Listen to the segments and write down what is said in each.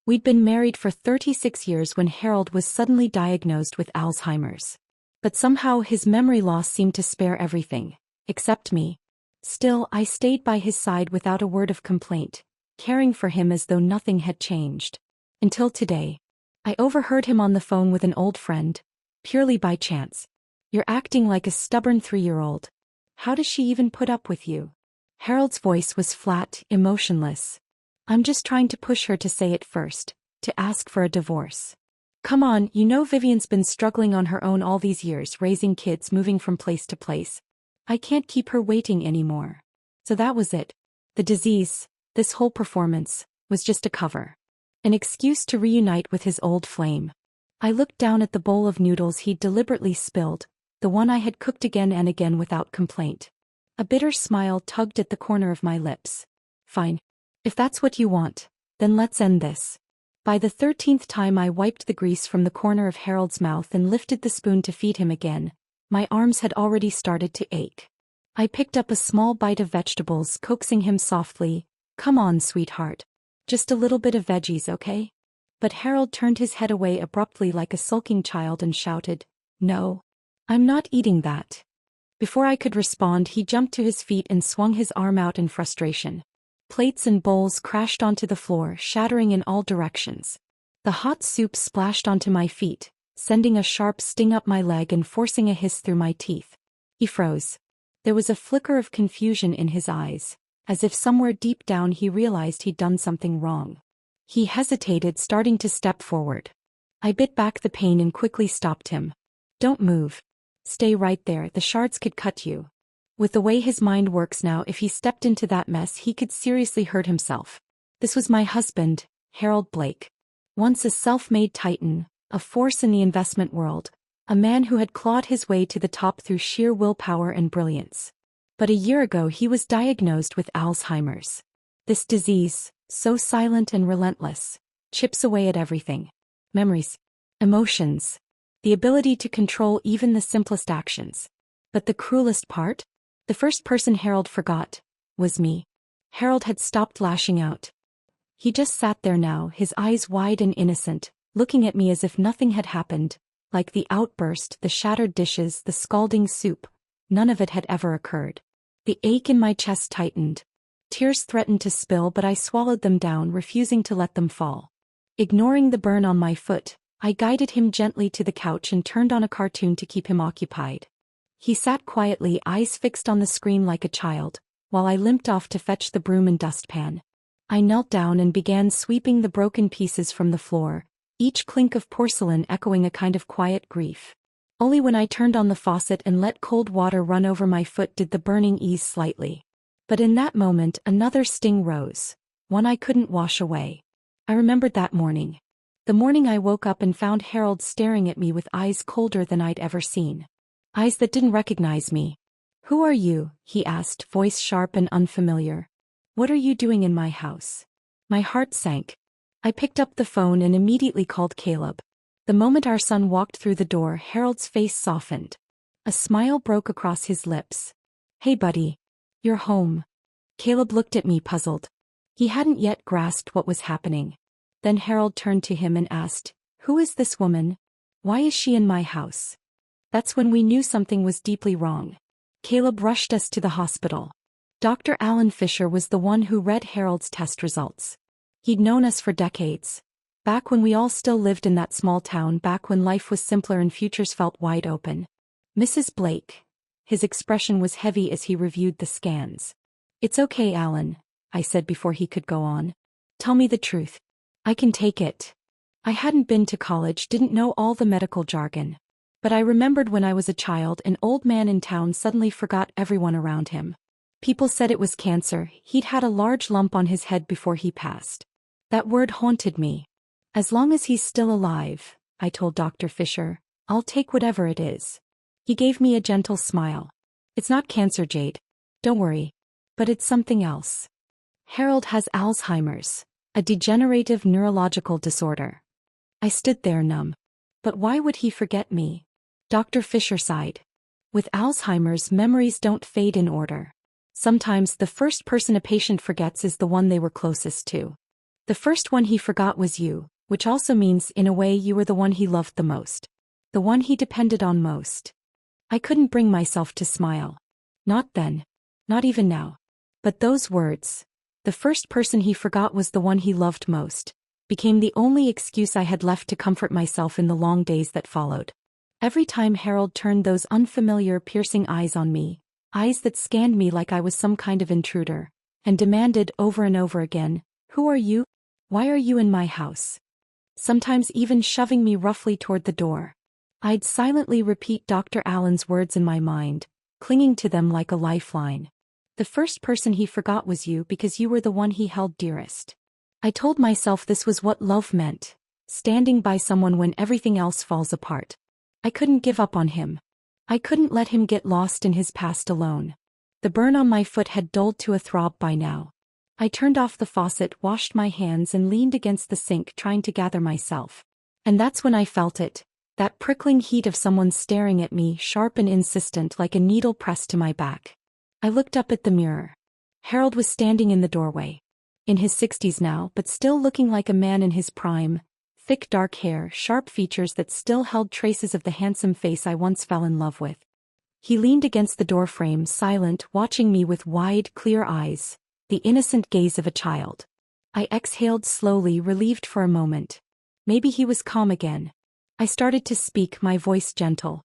We'd been married for 36 years when Harold was suddenly diagnosed with Alzheimer's. But somehow his memory loss seemed to spare everything, except me. Still, I stayed by his side without a word of complaint, caring for him as though nothing had changed. Until today. I overheard him on the phone with an old friend, purely by chance. "You're acting like a stubborn 3-year-old. How does she even put up with you?" Harold's voice was flat, emotionless. "I'm just trying to push her to say it first, to ask for a divorce. Come on, you know Vivian's been struggling on her own all these years, raising kids, moving from place to place. I can't keep her waiting anymore." So that was it. The disease, this whole performance, was just a cover. An excuse to reunite with his old flame. I looked down at the bowl of noodles he'd deliberately spilled, the one I had cooked again and again without complaint. A bitter smile tugged at the corner of my lips. "Fine. If that's what you want, then let's end this." By the 13th time I wiped the grease from the corner of Harold's mouth and lifted the spoon to feed him again, my arms had already started to ache. I picked up a small bite of vegetables, coaxing him softly, "Come on, sweetheart. Just a little bit of veggies, okay?" But Harold turned his head away abruptly like a sulking child and shouted, "No. I'm not eating that." Before I could respond, he jumped to his feet and swung his arm out in frustration. Plates and bowls crashed onto the floor, shattering in all directions. The hot soup splashed onto my feet, sending a sharp sting up my leg and forcing a hiss through my teeth. He froze. There was a flicker of confusion in his eyes, as if somewhere deep down he realized he'd done something wrong. He hesitated, starting to step forward. I bit back the pain and quickly stopped him. "Don't move. Stay right there, the shards could cut you." With the way his mind works now, if he stepped into that mess he could seriously hurt himself. This was my husband, Harold Blake. Once a self-made titan, a force in the investment world, a man who had clawed his way to the top through sheer willpower and brilliance. But a year ago he was diagnosed with Alzheimer's. This disease, so silent and relentless, chips away at everything. Memories, emotions, the ability to control even the simplest actions. But the cruelest part? The first person Harold forgot was me. Harold had stopped lashing out. He just sat there now, his eyes wide and innocent, looking at me as if nothing had happened, like the outburst, the shattered dishes, the scalding soup. None of it had ever occurred. The ache in my chest tightened. Tears threatened to spill, but I swallowed them down, refusing to let them fall. Ignoring the burn on my foot, I guided him gently to the couch and turned on a cartoon to keep him occupied. He sat quietly, eyes fixed on the screen like a child, while I limped off to fetch the broom and dustpan. I knelt down and began sweeping the broken pieces from the floor, each clink of porcelain echoing a kind of quiet grief. Only when I turned on the faucet and let cold water run over my foot did the burning ease slightly. But in that moment another sting rose, one I couldn't wash away. I remembered that morning. The morning I woke up and found Harold staring at me with eyes colder than I'd ever seen. Eyes that didn't recognize me. "Who are you?" he asked, voice sharp and unfamiliar. "What are you doing in my house?" My heart sank. I picked up the phone and immediately called Caleb. The moment our son walked through the door, Harold's face softened. A smile broke across his lips. "Hey buddy. You're home." Caleb looked at me, puzzled. He hadn't yet grasped what was happening. Then Harold turned to him and asked, "Who is this woman? Why is she in my house?" That's when we knew something was deeply wrong. Caleb rushed us to the hospital. Dr. Alan Fisher was the one who read Harold's test results. He'd known us for decades. Back when we all still lived in that small town, back when life was simpler and futures felt wide open. "Mrs. Blake." His expression was heavy as he reviewed the scans. "It's okay, Alan," I said before he could go on. "Tell me the truth. I can take it." I hadn't been to college, didn't know all the medical jargon. But I remembered when I was a child, an old man in town suddenly forgot everyone around him. People said it was cancer. He'd had a large lump on his head before he passed. That word haunted me. "As long as he's still alive," I told Dr. Fisher, "I'll take whatever it is." He gave me a gentle smile. "It's not cancer, Jade. Don't worry. But it's something else. Harold has Alzheimer's, a degenerative neurological disorder." I stood there numb. But why would he forget me? Dr. Fisher sighed. "With Alzheimer's, memories don't fade in order. Sometimes the first person a patient forgets is the one they were closest to. The first one he forgot was you, which also means in a way you were the one he loved the most. The one he depended on most. I couldn't bring myself to smile. Not then. Not even now. But those words, the first person he forgot was the one he loved most, became the only excuse I had left to comfort myself in the long days that followed. Every time Harold turned those unfamiliar, piercing eyes on me, eyes that scanned me like I was some kind of intruder, and demanded over and over again, "Who are you? Why are you in my house?" Sometimes even shoving me roughly toward the door. I'd silently repeat Dr. Allen's words in my mind, clinging to them like a lifeline. The first person he forgot was you because you were the one he held dearest. I told myself this was what love meant, standing by someone when everything else falls apart. I couldn't give up on him. I couldn't let him get lost in his past alone. The burn on my foot had dulled to a throb by now. I turned off the faucet, washed my hands and leaned against the sink trying to gather myself. And that's when I felt it, that prickling heat of someone staring at me, sharp and insistent like a needle pressed to my back. I looked up at the mirror. Harold was standing in the doorway. In his 60s now, but still looking like a man in his prime. Thick dark hair, sharp features that still held traces of the handsome face I once fell in love with. He leaned against the doorframe, silent, watching me with wide, clear eyes, the innocent gaze of a child. I exhaled slowly, relieved for a moment. Maybe he was calm again. I started to speak, my voice gentle.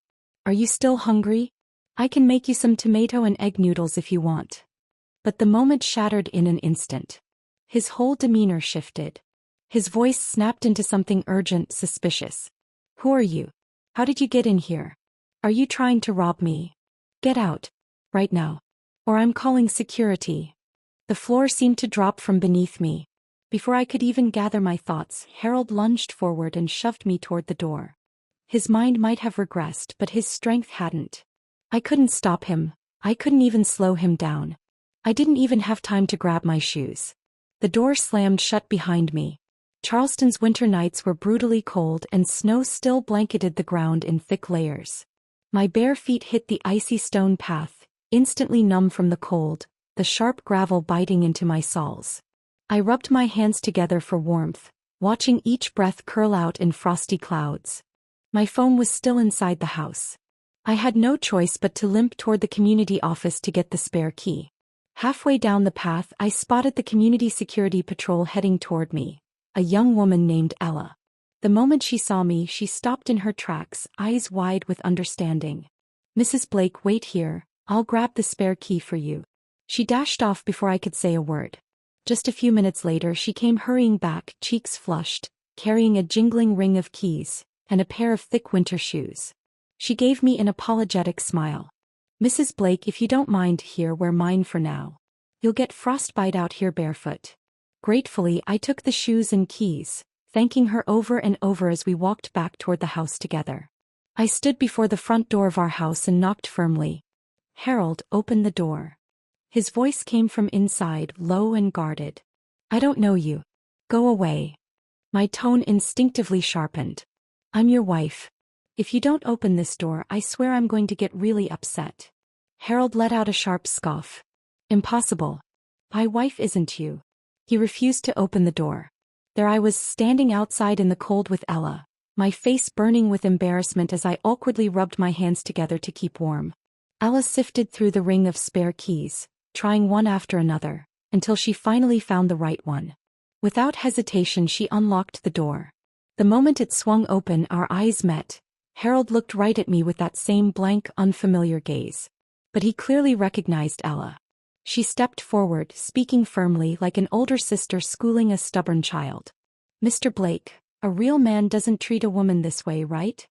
"Are you still hungry? I can make you some tomato and egg noodles if you want." But the moment shattered in an instant. His whole demeanor shifted. His voice snapped into something urgent, suspicious. "Who are you? How did you get in here? Are you trying to rob me? Get out. Right now. Or I'm calling security." The floor seemed to drop from beneath me. Before I could even gather my thoughts, Harold lunged forward and shoved me toward the door. His mind might have regressed, but his strength hadn't. I couldn't stop him. I couldn't even slow him down. I didn't even have time to grab my shoes. The door slammed shut behind me. Charleston's winter nights were brutally cold and snow still blanketed the ground in thick layers. My bare feet hit the icy stone path, instantly numb from the cold, the sharp gravel biting into my soles. I rubbed my hands together for warmth, watching each breath curl out in frosty clouds. My phone was still inside the house. I had no choice but to limp toward the community office to get the spare key. Halfway down the path, I spotted the community security patrol heading toward me, a young woman named Ella. The moment she saw me, she stopped in her tracks, eyes wide with understanding. "Mrs. Blake, wait here, I'll grab the spare key for you." She dashed off before I could say a word. Just a few minutes later she came hurrying back, cheeks flushed, carrying a jingling ring of keys, and a pair of thick winter shoes. She gave me an apologetic smile. "Mrs. Blake, if you don't mind, here, wear mine for now. You'll get frostbite out here barefoot." Gratefully I took the shoes and keys, thanking her over and over as we walked back toward the house together. I stood before the front door of our house and knocked firmly. "Harold, open the door." His voice came from inside, low and guarded. "I don't know you. Go away." My tone instinctively sharpened. "I'm your wife. If you don't open this door, I swear I'm going to get really upset." Harold let out a sharp scoff. "Impossible. My wife isn't you." He refused to open the door. There I was, standing outside in the cold with Ella, my face burning with embarrassment as I awkwardly rubbed my hands together to keep warm. Ella sifted through the ring of spare keys, trying one after another, until she finally found the right one. Without hesitation she unlocked the door. The moment it swung open, our eyes met. Harold looked right at me with that same blank, unfamiliar gaze. But he clearly recognized Ella. She stepped forward, speaking firmly like an older sister schooling a stubborn child. "Mr. Blake, a real man doesn't treat a woman this way, right?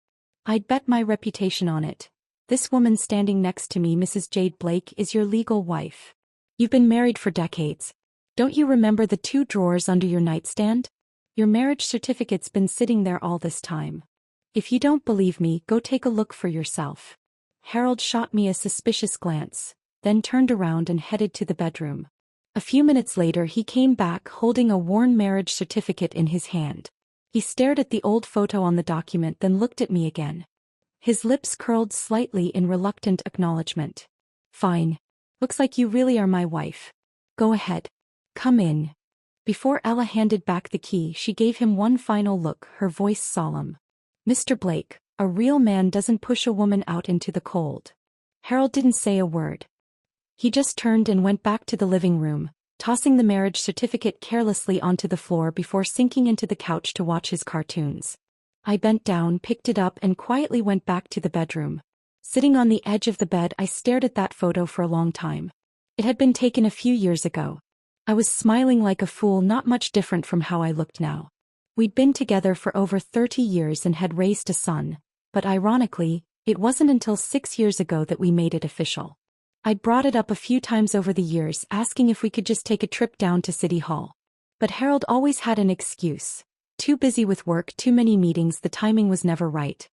I'd bet my reputation on it. This woman standing next to me, Mrs. Jade Blake, is your legal wife. You've been married for decades. Don't you remember the 2 drawers under your nightstand? Your marriage certificate's been sitting there all this time. If you don't believe me, go take a look for yourself." Harold shot me a suspicious glance, then turned around and headed to the bedroom. A few minutes later he came back holding a worn marriage certificate in his hand. He stared at the old photo on the document, then looked at me again. His lips curled slightly in reluctant acknowledgement. "Fine. Looks like you really are my wife. Go ahead. Come in." Before Ella handed back the key, she gave him one final look, her voice solemn. "Mr. Blake, a real man doesn't push a woman out into the cold." Harold didn't say a word. He just turned and went back to the living room, tossing the marriage certificate carelessly onto the floor before sinking into the couch to watch his cartoons. I bent down, picked it up, and quietly went back to the bedroom. Sitting on the edge of the bed, I stared at that photo for a long time. It had been taken a few years ago. I was smiling like a fool, not much different from how I looked now. We'd been together for over 30 years and had raised a son, but ironically, it wasn't until 6 years ago that we made it official. I'd brought it up a few times over the years, asking if we could just take a trip down to City Hall. But Harold always had an excuse. Too busy with work, too many meetings, the timing was never right.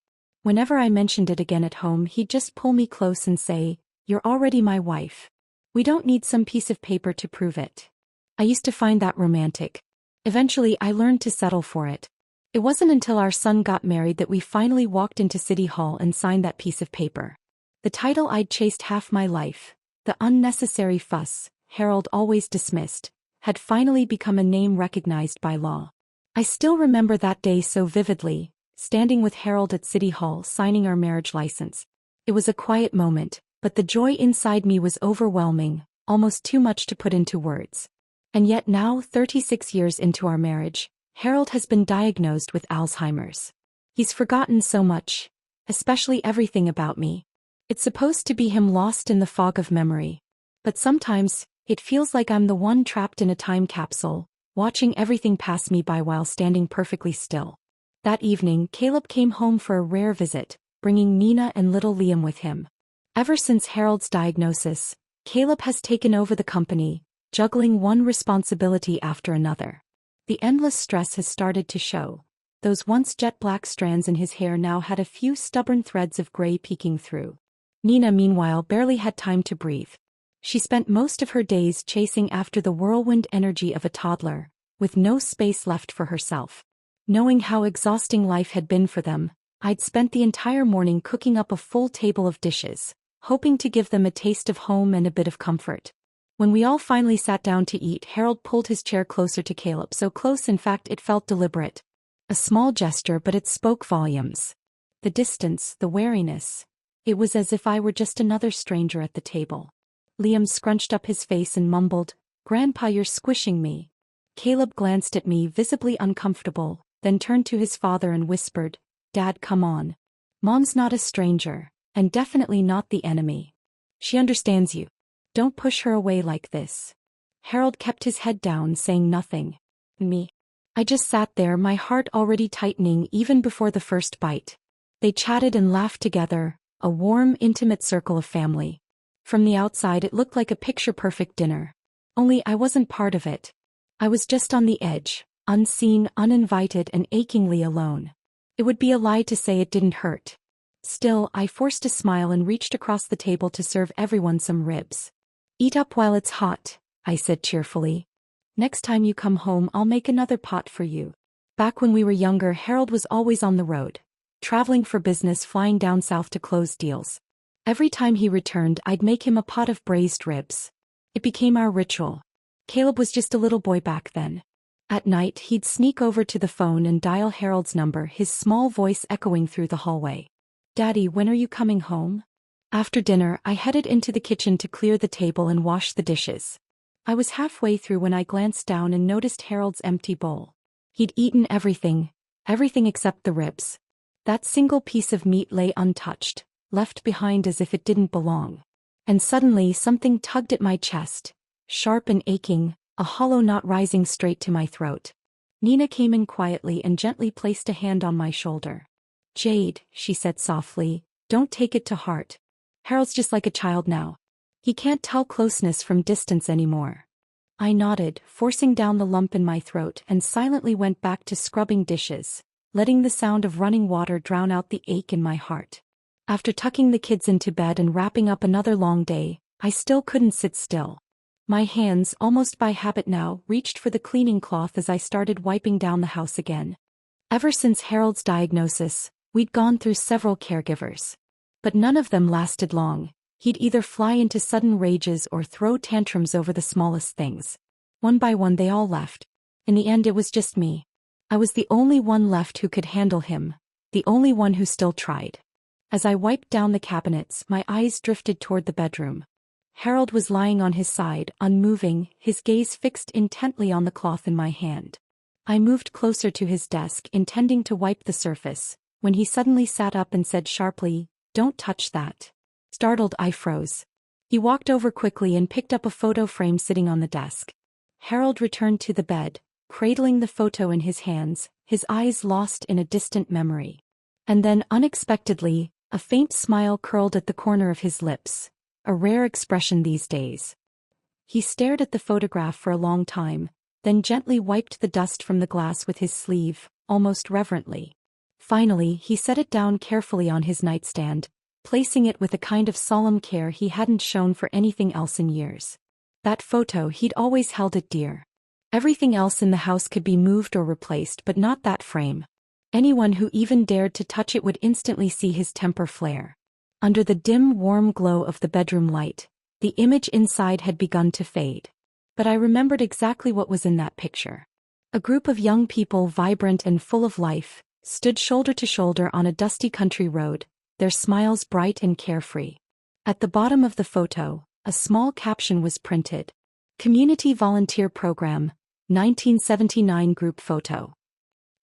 Whenever I mentioned it again at home, he'd just pull me close and say, "You're already my wife. We don't need some piece of paper to prove it." I used to find that romantic. Eventually, I learned to settle for it. It wasn't until our son got married that we finally walked into City Hall and signed that piece of paper. The title I'd chased half my life, the unnecessary fuss Harold always dismissed, had finally become a name recognized by law. I still remember that day so vividly, standing with Harold at City Hall signing our marriage license. It was a quiet moment, but the joy inside me was overwhelming, almost too much to put into words. And yet now, 36 years into our marriage, Harold has been diagnosed with Alzheimer's. He's forgotten so much, especially everything about me. It's supposed to be him lost in the fog of memory. But sometimes, it feels like I'm the one trapped in a time capsule, watching everything pass me by while standing perfectly still. That evening, Caleb came home for a rare visit, bringing Nina and little Liam with him. Ever since Harold's diagnosis, Caleb has taken over the company, juggling one responsibility after another. The endless stress has started to show. Those once jet black strands in his hair now had a few stubborn threads of gray peeking through. Nina, meanwhile, barely had time to breathe. She spent most of her days chasing after the whirlwind energy of a toddler, with no space left for herself. Knowing how exhausting life had been for them, I'd spent the entire morning cooking up a full table of dishes, hoping to give them a taste of home and a bit of comfort. When we all finally sat down to eat, Harold pulled his chair closer to Caleb, so close in fact it felt deliberate. A small gesture, but it spoke volumes. The distance, the wariness. It was as if I were just another stranger at the table. Liam scrunched up his face and mumbled, "Grandpa, you're squishing me." Caleb glanced at me, visibly uncomfortable, then turned to his father and whispered, "Dad, come on. Mom's not a stranger, and definitely not the enemy. She understands you. Don't push her away like this." Harold kept his head down, saying nothing. Me. I just sat there, my heart already tightening even before the first bite. They chatted and laughed together, a warm, intimate circle of family. From the outside it looked like a picture-perfect dinner. Only I wasn't part of it. I was just on the edge, unseen, uninvited, and achingly alone. It would be a lie to say it didn't hurt. Still, I forced a smile and reached across the table to serve everyone some ribs. "Eat up while it's hot," I said cheerfully. "Next time you come home, I'll make another pot for you." Back when we were younger, Harold was always on the road, traveling for business, flying down south to close deals. Every time he returned, I'd make him a pot of braised ribs. It became our ritual. Caleb was just a little boy back then. At night, he'd sneak over to the phone and dial Harold's number, his small voice echoing through the hallway. "Daddy, when are you coming home?" After dinner, I headed into the kitchen to clear the table and wash the dishes. I was halfway through when I glanced down and noticed Harold's empty bowl. He'd eaten everything except the ribs. That single piece of meat lay untouched, left behind as if it didn't belong. And suddenly something tugged at my chest, sharp and aching, a hollow knot rising straight to my throat. Nina came in quietly and gently placed a hand on my shoulder. "Jade," she said softly, "don't take it to heart. Harold's just like a child now. He can't tell closeness from distance anymore." I nodded, forcing down the lump in my throat, and silently went back to scrubbing dishes, letting the sound of running water drown out the ache in my heart. After tucking the kids into bed and wrapping up another long day, I still couldn't sit still. My hands, almost by habit now, reached for the cleaning cloth as I started wiping down the house again. Ever since Harold's diagnosis, we'd gone through several caregivers. But none of them lasted long. He'd either fly into sudden rages or throw tantrums over the smallest things. One by one they all left. In the end it was just me. I was the only one left who could handle him, the only one who still tried. As I wiped down the cabinets, my eyes drifted toward the bedroom. Harold was lying on his side, unmoving, his gaze fixed intently on the cloth in my hand. I moved closer to his desk, intending to wipe the surface, when he suddenly sat up and said sharply, "Don't touch that." Startled, I froze. He walked over quickly and picked up a photo frame sitting on the desk. Harold returned to the bed, cradling the photo in his hands, his eyes lost in a distant memory. And then, unexpectedly, a faint smile curled at the corner of his lips, a rare expression these days. He stared at the photograph for a long time, then gently wiped the dust from the glass with his sleeve, almost reverently. Finally, he set it down carefully on his nightstand, placing it with a kind of solemn care he hadn't shown for anything else in years. That photo, he'd always held it dear. Everything else in the house could be moved or replaced, but not that frame. Anyone who even dared to touch it would instantly see his temper flare. Under the dim, warm glow of the bedroom light, the image inside had begun to fade. But I remembered exactly what was in that picture. A group of young people, vibrant and full of life, stood shoulder to shoulder on a dusty country road, their smiles bright and carefree. At the bottom of the photo, a small caption was printed: "Community Volunteer Program, 1979 Group Photo."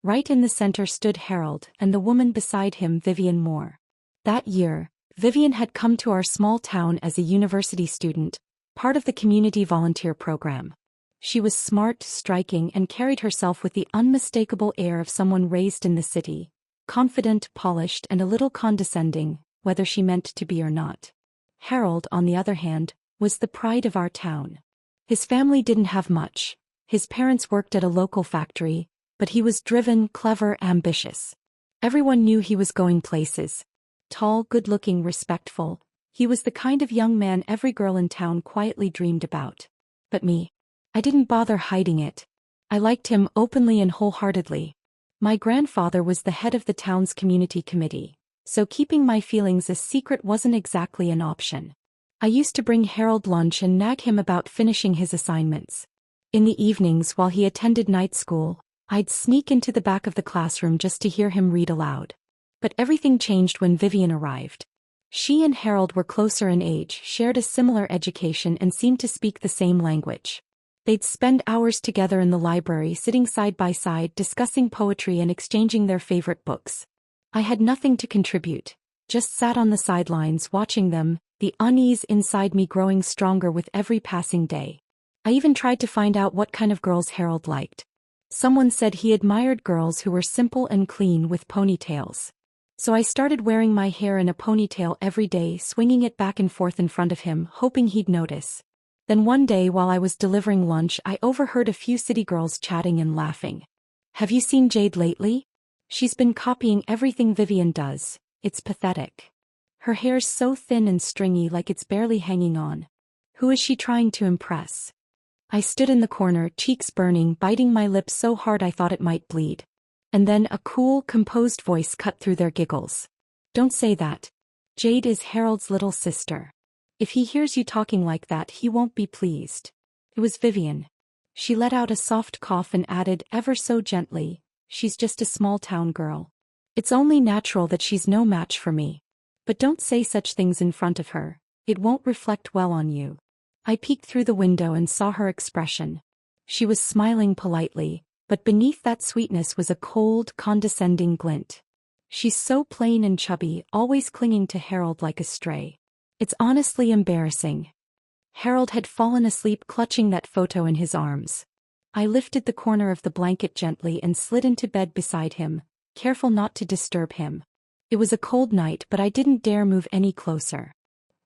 Right in the center stood Harold, and the woman beside him, Vivian Moore. That year, Vivian had come to our small town as a university student, part of the Community Volunteer Program. She was smart, striking, and carried herself with the unmistakable air of someone raised in the city, confident, polished, and a little condescending, whether she meant to be or not. Harold, on the other hand, was the pride of our town. His family didn't have much. His parents worked at a local factory, but he was driven, clever, ambitious. Everyone knew he was going places. Tall, good-looking, respectful, he was the kind of young man every girl in town quietly dreamed about. But me, I didn't bother hiding it. I liked him openly and wholeheartedly. My grandfather was the head of the town's community committee, so keeping my feelings a secret wasn't exactly an option. I used to bring Harold lunch and nag him about finishing his assignments. In the evenings while he attended night school, I'd sneak into the back of the classroom just to hear him read aloud. But everything changed when Vivian arrived. She and Harold were closer in age, shared a similar education, and seemed to speak the same language. They'd spend hours together in the library, sitting side by side, discussing poetry and exchanging their favorite books. I had nothing to contribute, just sat on the sidelines watching them, the unease inside me growing stronger with every passing day. I even tried to find out what kind of girls Harold liked. Someone said he admired girls who were simple and clean with ponytails. So I started wearing my hair in a ponytail every day, swinging it back and forth in front of him, hoping he'd notice. Then one day while I was delivering lunch, I overheard a few city girls chatting and laughing. "Have you seen Jade lately? She's been copying everything Vivian does. It's pathetic. Her hair's so thin and stringy like it's barely hanging on. Who is she trying to impress?" I stood in the corner, cheeks burning, biting my lips so hard I thought it might bleed. And then a cool, composed voice cut through their giggles. "Don't say that. Jade is Harold's little sister. If he hears you talking like that, he won't be pleased." It was Vivian. She let out a soft cough and added, ever so gently, "She's just a small-town girl. It's only natural that she's no match for me. But don't say such things in front of her. It won't reflect well on you." I peeked through the window and saw her expression. She was smiling politely, but beneath that sweetness was a cold, condescending glint. "She's so plain and chubby, always clinging to Harold like a stray. It's honestly embarrassing." Harold had fallen asleep clutching that photo in his arms. I lifted the corner of the blanket gently and slid into bed beside him, careful not to disturb him. It was a cold night, but I didn't dare move any closer.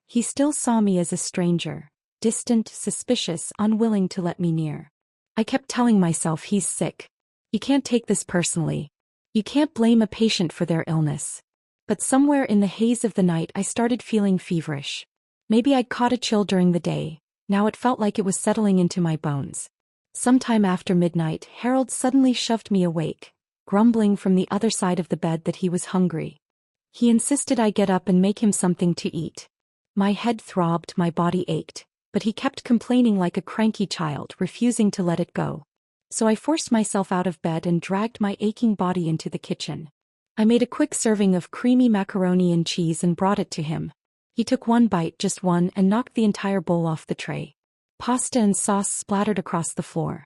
He still saw me as a stranger, distant, suspicious, unwilling to let me near. I kept telling myself, he's sick. You can't take this personally. You can't blame a patient for their illness. But somewhere in the haze of the night I started feeling feverish. Maybe I'd caught a chill during the day, now it felt like it was settling into my bones. Sometime after midnight, Harold suddenly shoved me awake, grumbling from the other side of the bed that he was hungry. He insisted I get up and make him something to eat. My head throbbed, my body ached, but he kept complaining like a cranky child, refusing to let it go. So I forced myself out of bed and dragged my aching body into the kitchen. I made a quick serving of creamy macaroni and cheese and brought it to him. He took one bite, just one, and knocked the entire bowl off the tray. Pasta and sauce splattered across the floor.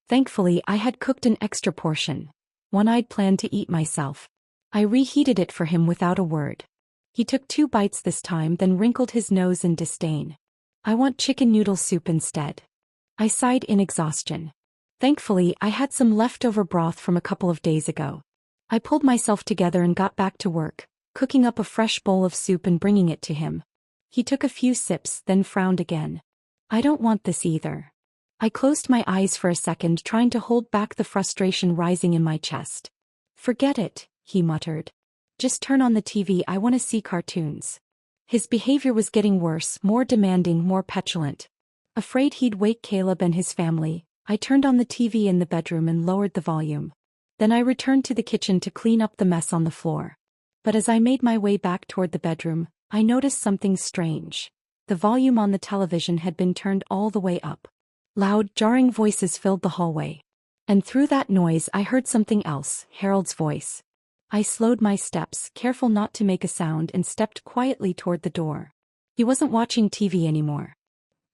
Thankfully, I had cooked an extra portion, one I'd planned to eat myself. I reheated it for him without a word. He took 2 bites this time, then wrinkled his nose in disdain. I want chicken noodle soup instead. I sighed in exhaustion. Thankfully, I had some leftover broth from a couple of days ago. I pulled myself together and got back to work, cooking up a fresh bowl of soup and bringing it to him. He took a few sips, then frowned again. I don't want this either. I closed my eyes for a second, trying to hold back the frustration rising in my chest. Forget it, he muttered. Just turn on the TV, I want to see cartoons. His behavior was getting worse, more demanding, more petulant. Afraid he'd wake Caleb and his family, I turned on the TV in the bedroom and lowered the volume. Then I returned to the kitchen to clean up the mess on the floor. But as I made my way back toward the bedroom, I noticed something strange. The volume on the television had been turned all the way up. Loud, jarring voices filled the hallway. And through that noise I heard something else, Harold's voice. I slowed my steps, careful not to make a sound, and stepped quietly toward the door. He wasn't watching TV anymore.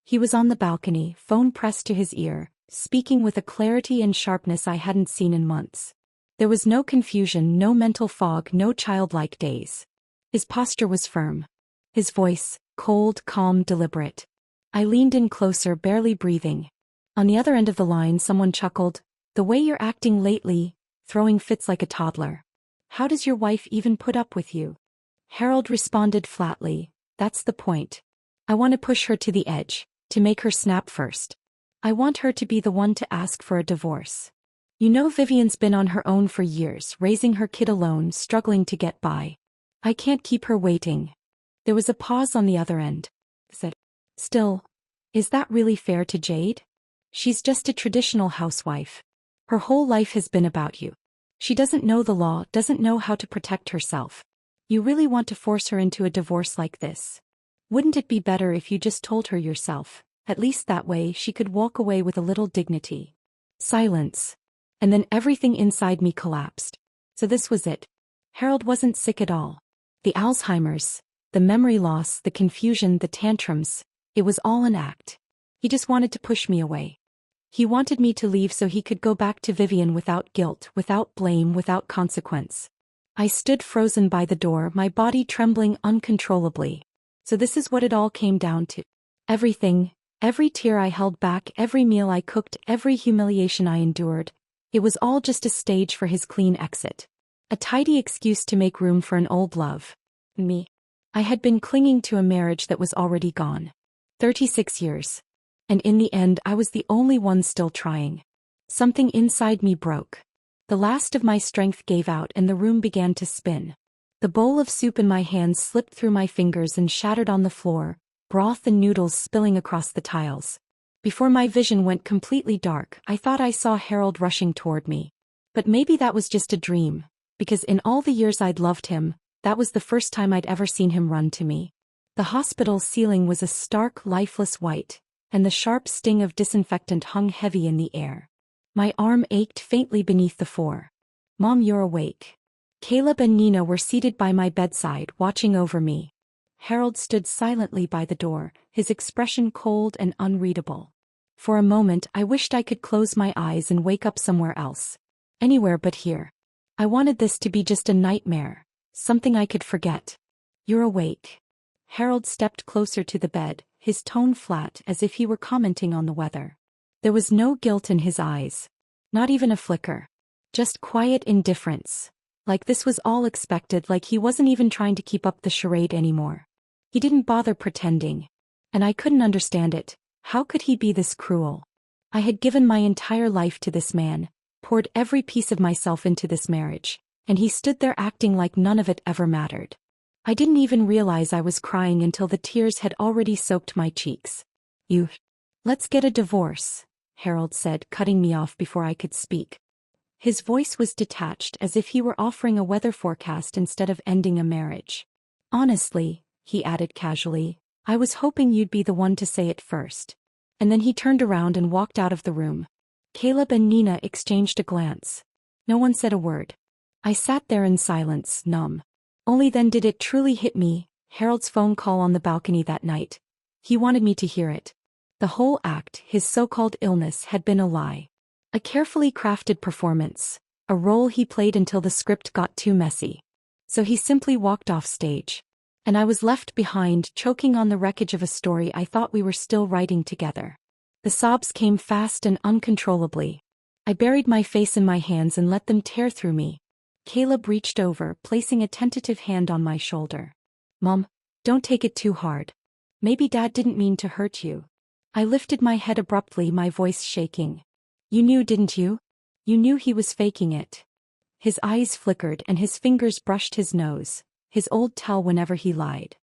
He was on the balcony, phone pressed to his ear, speaking with a clarity and sharpness I hadn't seen in months. There was no confusion, no mental fog, no childlike daze. His posture was firm. His voice, cold, calm, deliberate. I leaned in closer, barely breathing. On the other end of the line someone chuckled, "The way you're acting lately, throwing fits like a toddler. How does your wife even put up with you?" Harold responded flatly, "That's the point. I want to push her to the edge, to make her snap first. I want her to be the one to ask for a divorce. You know, Vivian's been on her own for years, raising her kid alone, struggling to get by. I can't keep her waiting." There was a pause on the other end. Said, "Still, is that really fair to Jade? She's just a traditional housewife. Her whole life has been about you. She doesn't know the law, doesn't know how to protect herself. You really want to force her into a divorce like this? Wouldn't it be better if you just told her yourself? At least that way she could walk away with a little dignity." Silence. And then everything inside me collapsed. So this was it. Harold wasn't sick at all. The Alzheimer's, the memory loss, the confusion, the tantrums, it was all an act. He just wanted to push me away. He wanted me to leave so he could go back to Vivian without guilt, without blame, without consequence. I stood frozen by the door, my body trembling uncontrollably. So this is what it all came down to. Everything, every tear I held back, every meal I cooked, every humiliation I endured, it was all just a stage for his clean exit. A tidy excuse to make room for an old love. Me. I had been clinging to a marriage that was already gone. 36 years. And in the end I was the only one still trying. Something inside me broke. The last of my strength gave out and the room began to spin. The bowl of soup in my hands slipped through my fingers and shattered on the floor, broth and noodles spilling across the tiles. Before my vision went completely dark, I thought I saw Harold rushing toward me. But maybe that was just a dream, because in all the years I'd loved him, that was the first time I'd ever seen him run to me. The hospital ceiling was a stark, lifeless white, and the sharp sting of disinfectant hung heavy in the air. My arm ached faintly beneath the floor. "Mom, you're awake." Caleb and Nina were seated by my bedside, watching over me. Harold stood silently by the door, his expression cold and unreadable. For a moment I wished I could close my eyes and wake up somewhere else. Anywhere but here. I wanted this to be just a nightmare, something I could forget. "You're awake." Harold stepped closer to the bed, his tone flat as if he were commenting on the weather. There was no guilt in his eyes. Not even a flicker. Just quiet indifference. Like this was all expected, like he wasn't even trying to keep up the charade anymore. He didn't bother pretending. And I couldn't understand it. How could he be this cruel? I had given my entire life to this man, poured every piece of myself into this marriage, and he stood there acting like none of it ever mattered. I didn't even realize I was crying until the tears had already soaked my cheeks. Let's get a divorce," Harold said, cutting me off before I could speak. His voice was detached, as if he were offering a weather forecast instead of ending a marriage. "Honestly," he added casually, "I was hoping you'd be the one to say it first." And then he turned around and walked out of the room. Caleb and Nina exchanged a glance. No one said a word. I sat there in silence, numb. Only then did it truly hit me, Harold's phone call on the balcony that night. He wanted me to hear it. The whole act, his so-called illness, had been a lie. A carefully crafted performance, a role he played until the script got too messy. So he simply walked off stage. And I was left behind, choking on the wreckage of a story I thought we were still writing together. The sobs came fast and uncontrollably. I buried my face in my hands and let them tear through me. Caleb reached over, placing a tentative hand on my shoulder. Mom, don't take it too hard. Maybe Dad didn't mean to hurt you. I lifted my head abruptly, my voice shaking. You knew, didn't you? You knew he was faking it. His eyes flickered and his fingers brushed his nose, his old tell whenever he lied.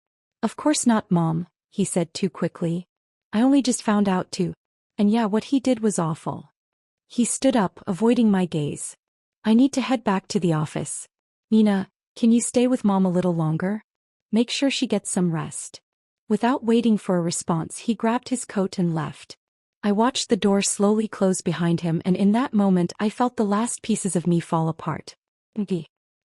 Of course not, Mom, he said too quickly. I only just found out too. And yeah, what he did was awful. He stood up, avoiding my gaze. I need to head back to the office. Nina, can you stay with Mom a little longer? Make sure she gets some rest. Without waiting for a response, he grabbed his coat and left. I watched the door slowly close behind him, and in that moment I felt the last pieces of me fall apart.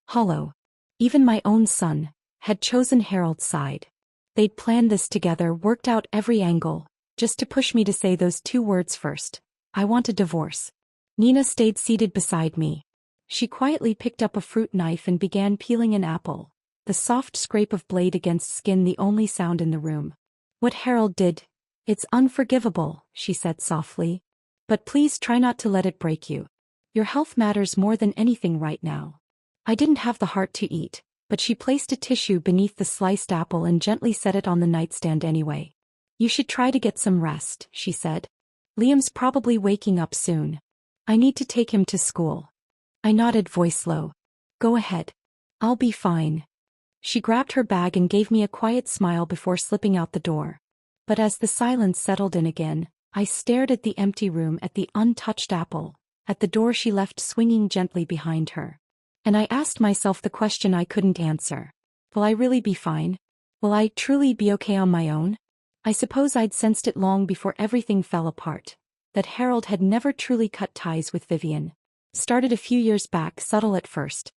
Hollow. Even my own son had chosen Harold's side. They'd planned this together, worked out every angle, just to push me to say those two words first. I want a divorce. Nina stayed seated beside me. She quietly picked up a fruit knife and began peeling an apple, the soft scrape of blade against skin the only sound in the room. What Harold did, it's unforgivable, she said softly. But please try not to let it break you. Your health matters more than anything right now. I didn't have the heart to eat, but she placed a tissue beneath the sliced apple and gently set it on the nightstand anyway. You should try to get some rest, she said. Liam's probably waking up soon. I need to take him to school. I nodded, voice low. Go ahead. I'll be fine. She grabbed her bag and gave me a quiet smile before slipping out the door. But as the silence settled in again, I stared at the empty room, at the untouched apple, at the door she left swinging gently behind her. And I asked myself the question I couldn't answer. Will I really be fine? Will I truly be okay on my own? I suppose I'd sensed it long before everything fell apart, that Harold had never truly cut ties with Vivian. Started a few years back, subtle at first.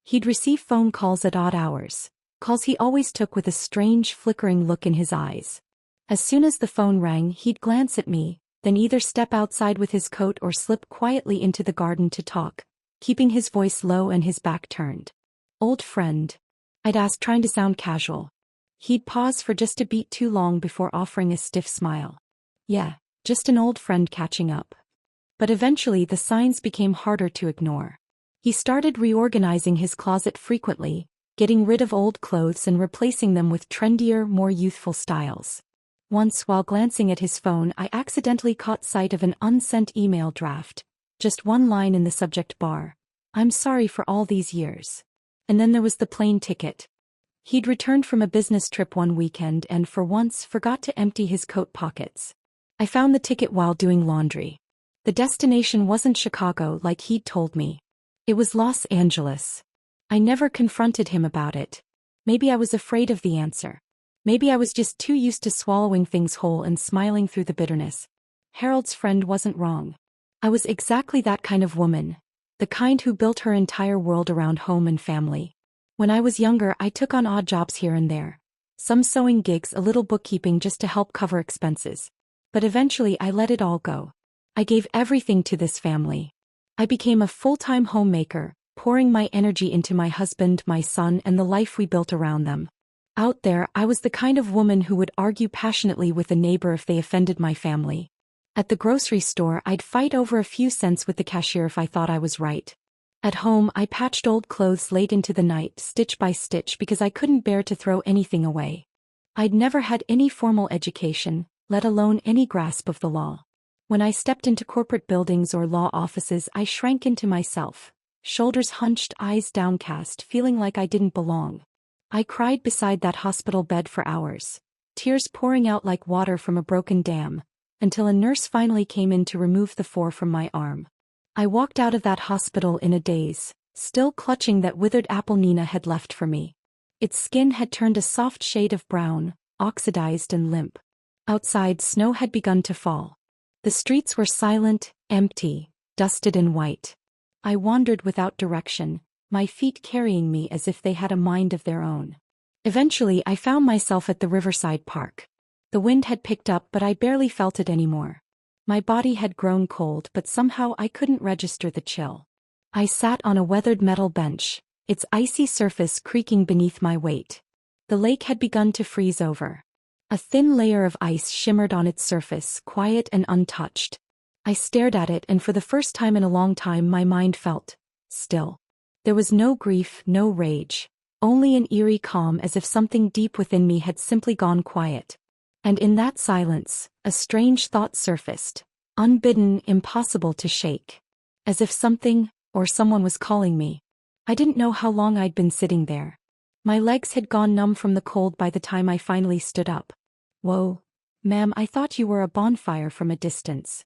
He'd receive phone calls at odd hours, calls he always took with a strange flickering look in his eyes. As soon as the phone rang, he'd glance at me, then either step outside with his coat or slip quietly into the garden to talk, keeping his voice low and his back turned. Old friend, I'd ask, trying to sound casual. He'd pause for just a beat too long before offering a stiff smile. Yeah, just an old friend catching up. But eventually the signs became harder to ignore. He started reorganizing his closet frequently, getting rid of old clothes and replacing them with trendier, more youthful styles. Once, while glancing at his phone, I accidentally caught sight of an unsent email draft. Just one line in the subject bar. I'm sorry for all these years. And then there was the plane ticket. He'd returned from a business trip one weekend and for once forgot to empty his coat pockets. I found the ticket while doing laundry. The destination wasn't Chicago like he'd told me. It was Los Angeles. I never confronted him about it. Maybe I was afraid of the answer. Maybe I was just too used to swallowing things whole and smiling through the bitterness. Harold's friend wasn't wrong. I was exactly that kind of woman, the kind who built her entire world around home and family. When I was younger, I took on odd jobs here and there. Some sewing gigs, a little bookkeeping just to help cover expenses. But eventually I let it all go. I gave everything to this family. I became a full-time homemaker, pouring my energy into my husband, my son, and the life we built around them. Out there, I was the kind of woman who would argue passionately with a neighbor if they offended my family. At the grocery store, I'd fight over a few cents with the cashier if I thought I was right. At home, I patched old clothes late into the night, stitch by stitch, because I couldn't bear to throw anything away. I'd never had any formal education, let alone any grasp of the law. When I stepped into corporate buildings or law offices, I shrank into myself, shoulders hunched, eyes downcast, feeling like I didn't belong. I cried beside that hospital bed for hours, tears pouring out like water from a broken dam, until a nurse finally came in to remove the four from my arm. I walked out of that hospital in a daze, still clutching that withered apple Nina had left for me. Its skin had turned a soft shade of brown, oxidized and limp. Outside, snow had begun to fall. The streets were silent, empty, dusted in white. I wandered without direction, my feet carrying me as if they had a mind of their own. Eventually I found myself at the Riverside Park. The wind had picked up but I barely felt it anymore. My body had grown cold but somehow I couldn't register the chill. I sat on a weathered metal bench, its icy surface creaking beneath my weight. The lake had begun to freeze over. A thin layer of ice shimmered on its surface, quiet and untouched. I stared at it and for the first time in a long time my mind felt still. There was no grief, no rage, only an eerie calm as if something deep within me had simply gone quiet. And in that silence, a strange thought surfaced, unbidden, impossible to shake. As if something, or someone was calling me. I didn't know how long I'd been sitting there. My legs had gone numb from the cold by the time I finally stood up. "Whoa, ma'am, I thought you were a bonfire from a distance."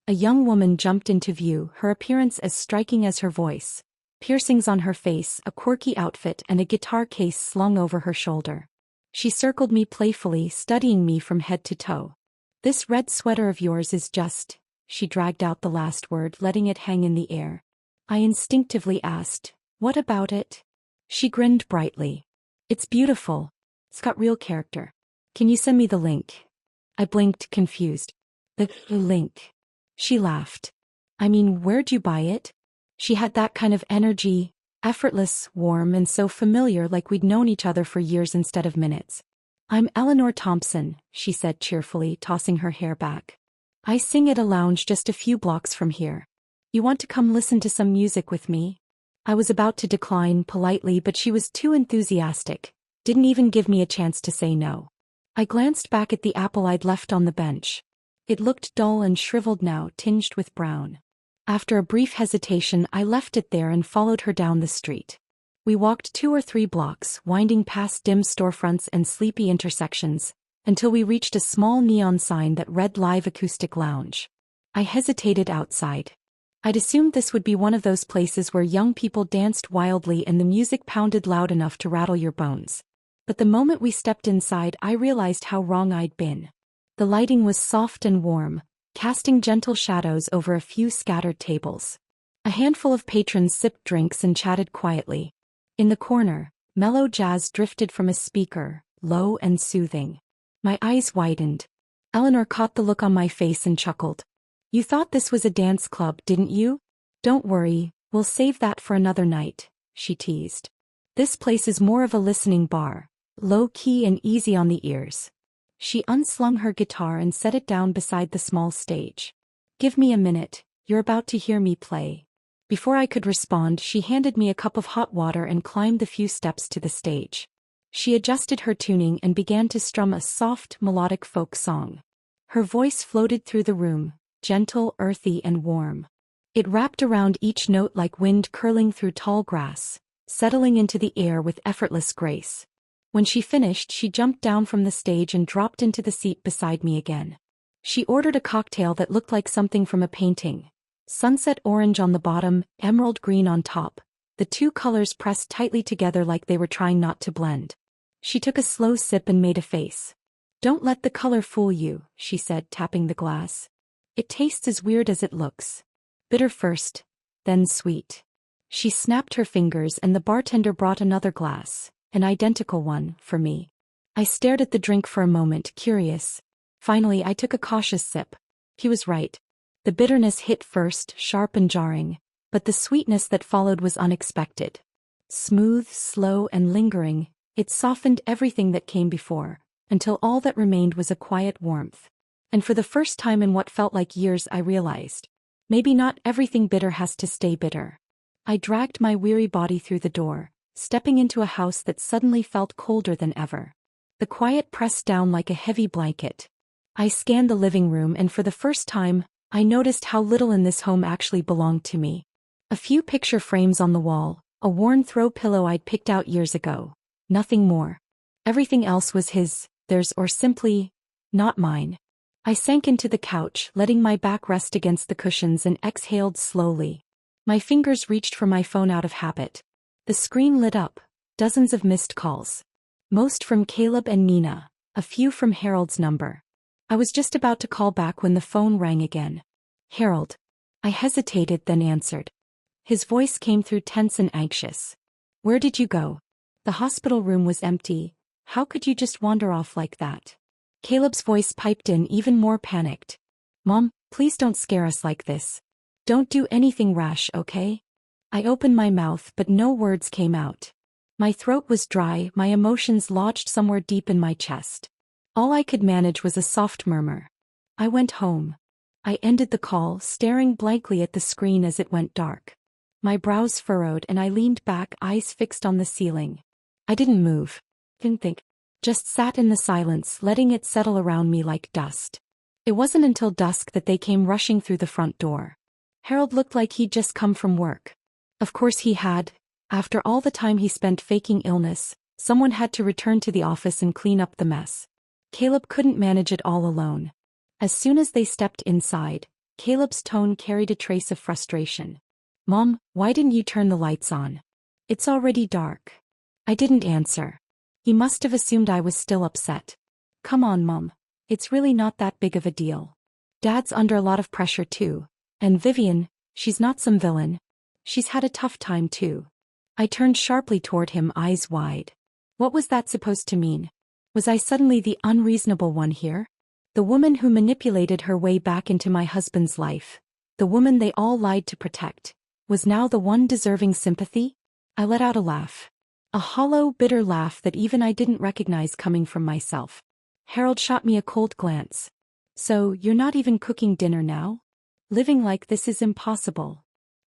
A young woman jumped into view, her appearance as striking as her voice. Piercings on her face, a quirky outfit and a guitar case slung over her shoulder. She circled me playfully, studying me from head to toe. "This red sweater of yours is just..." She dragged out the last word, letting it hang in the air. I instinctively asked, "What about it?" She grinned brightly. "It's beautiful. It's got real character. Can you send me the link?" I blinked, confused. The link?" She laughed. "I mean, where'd you buy it?" She had that kind of energy, effortless, warm, and so familiar, like we'd known each other for years instead of minutes. "I'm Eleanor Thompson," she said cheerfully, tossing her hair back. "I sing at a lounge just a few blocks from here. You want to come listen to some music with me?" I was about to decline politely, but she was too enthusiastic, didn't even give me a chance to say no. I glanced back at the apple I'd left on the bench. It looked dull and shriveled now, tinged with brown. After a brief hesitation, I left it there and followed her down the street. We walked 2 or 3 blocks, winding past dim storefronts and sleepy intersections, until we reached a small neon sign that read Live Acoustic Lounge. I hesitated outside. I'd assumed this would be one of those places where young people danced wildly and the music pounded loud enough to rattle your bones. But the moment we stepped inside, I realized how wrong I'd been. The lighting was soft and warm, casting gentle shadows over a few scattered tables. A handful of patrons sipped drinks and chatted quietly. In the corner, mellow jazz drifted from a speaker, low and soothing. My eyes widened. Eleanor caught the look on my face and chuckled. "You thought this was a dance club, didn't you? Don't worry, we'll save that for another night," she teased. "This place is more of a listening bar, low-key and easy on the ears." She unslung her guitar and set it down beside the small stage. "Give me a minute, you're about to hear me play." Before I could respond, she handed me a cup of hot water and climbed the few steps to the stage. She adjusted her tuning and began to strum a soft, melodic folk song. Her voice floated through the room, gentle, earthy, and warm. It wrapped around each note like wind curling through tall grass, settling into the air with effortless grace. When she finished, she jumped down from the stage and dropped into the seat beside me again. She ordered a cocktail that looked like something from a painting. Sunset orange on the bottom, emerald green on top, the two colors pressed tightly together like they were trying not to blend. She took a slow sip and made a face. "Don't let the color fool you," she said, tapping the glass. "It tastes as weird as it looks. Bitter first, then sweet." She snapped her fingers and the bartender brought another glass, an identical one, for me. I stared at the drink for a moment, curious. Finally, I took a cautious sip. He was right. The bitterness hit first, sharp and jarring, but the sweetness that followed was unexpected. Smooth, slow, and lingering, it softened everything that came before, until all that remained was a quiet warmth. And for the first time in what felt like years, I realized, maybe not everything bitter has to stay bitter. I dragged my weary body through the door, stepping into a house that suddenly felt colder than ever. The quiet pressed down like a heavy blanket. I scanned the living room and for the first time, I noticed how little in this home actually belonged to me. A few picture frames on the wall, a worn throw pillow I'd picked out years ago. Nothing more. Everything else was his, theirs, or simply not mine. I sank into the couch, letting my back rest against the cushions and exhaled slowly. My fingers reached for my phone out of habit. The screen lit up, dozens of missed calls. Most from Caleb and Nina, a few from Harold's number. I was just about to call back when the phone rang again. "Harold." I hesitated, then answered. His voice came through tense and anxious. Where did you go? The hospital room was empty. How could you just wander off like that? Caleb's voice piped in, even more panicked. Mom, please don't scare us like this. Don't do anything rash, okay? I opened my mouth, but no words came out. My throat was dry, my emotions lodged somewhere deep in my chest. All I could manage was a soft murmur. I went home. I ended the call, staring blankly at the screen as it went dark. My brows furrowed and I leaned back, eyes fixed on the ceiling. I didn't move. Didn't think. Just sat in the silence, letting it settle around me like dust. It wasn't until dusk that they came rushing through the front door. Harold looked like he'd just come from work. Of course he had. After all the time he spent faking illness, someone had to return to the office and clean up the mess. Caleb couldn't manage it all alone. As soon as they stepped inside, Caleb's tone carried a trace of frustration. Mom, why didn't you turn the lights on? It's already dark. I didn't answer. He must have assumed I was still upset. Come on, Mom. It's really not that big of a deal. Dad's under a lot of pressure too. And Vivian, she's not some villain. She's had a tough time too. I turned sharply toward him, eyes wide. What was that supposed to mean? Was I suddenly the unreasonable one here? The woman who manipulated her way back into my husband's life, the woman they all lied to protect, was now the one deserving sympathy? I let out a laugh. A hollow, bitter laugh that even I didn't recognize coming from myself. Harold shot me a cold glance. So, you're not even cooking dinner now? Living like this is impossible.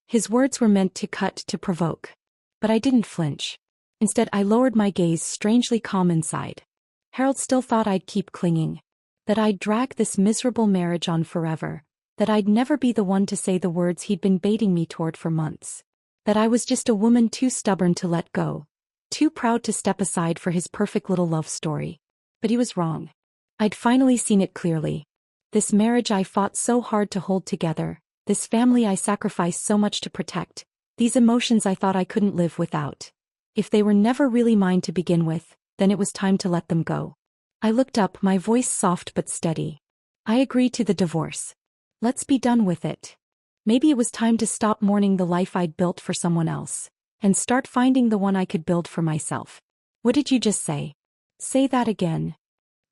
His words were meant to cut, to provoke. But I didn't flinch. Instead, I lowered my gaze, strangely calm inside. Harold still thought I'd keep clinging. That I'd drag this miserable marriage on forever. That I'd never be the one to say the words he'd been baiting me toward for months. That I was just a woman too stubborn to let go. Too proud to step aside for his perfect little love story. But he was wrong. I'd finally seen it clearly. This marriage I fought so hard to hold together, this family I sacrificed so much to protect, these emotions I thought I couldn't live without. If they were never really mine to begin with, then it was time to let them go. I looked up, my voice soft but steady. I agreed to the divorce. Let's be done with it. Maybe it was time to stop mourning the life I'd built for someone else, and start finding the one I could build for myself. What did you just say? Say that again.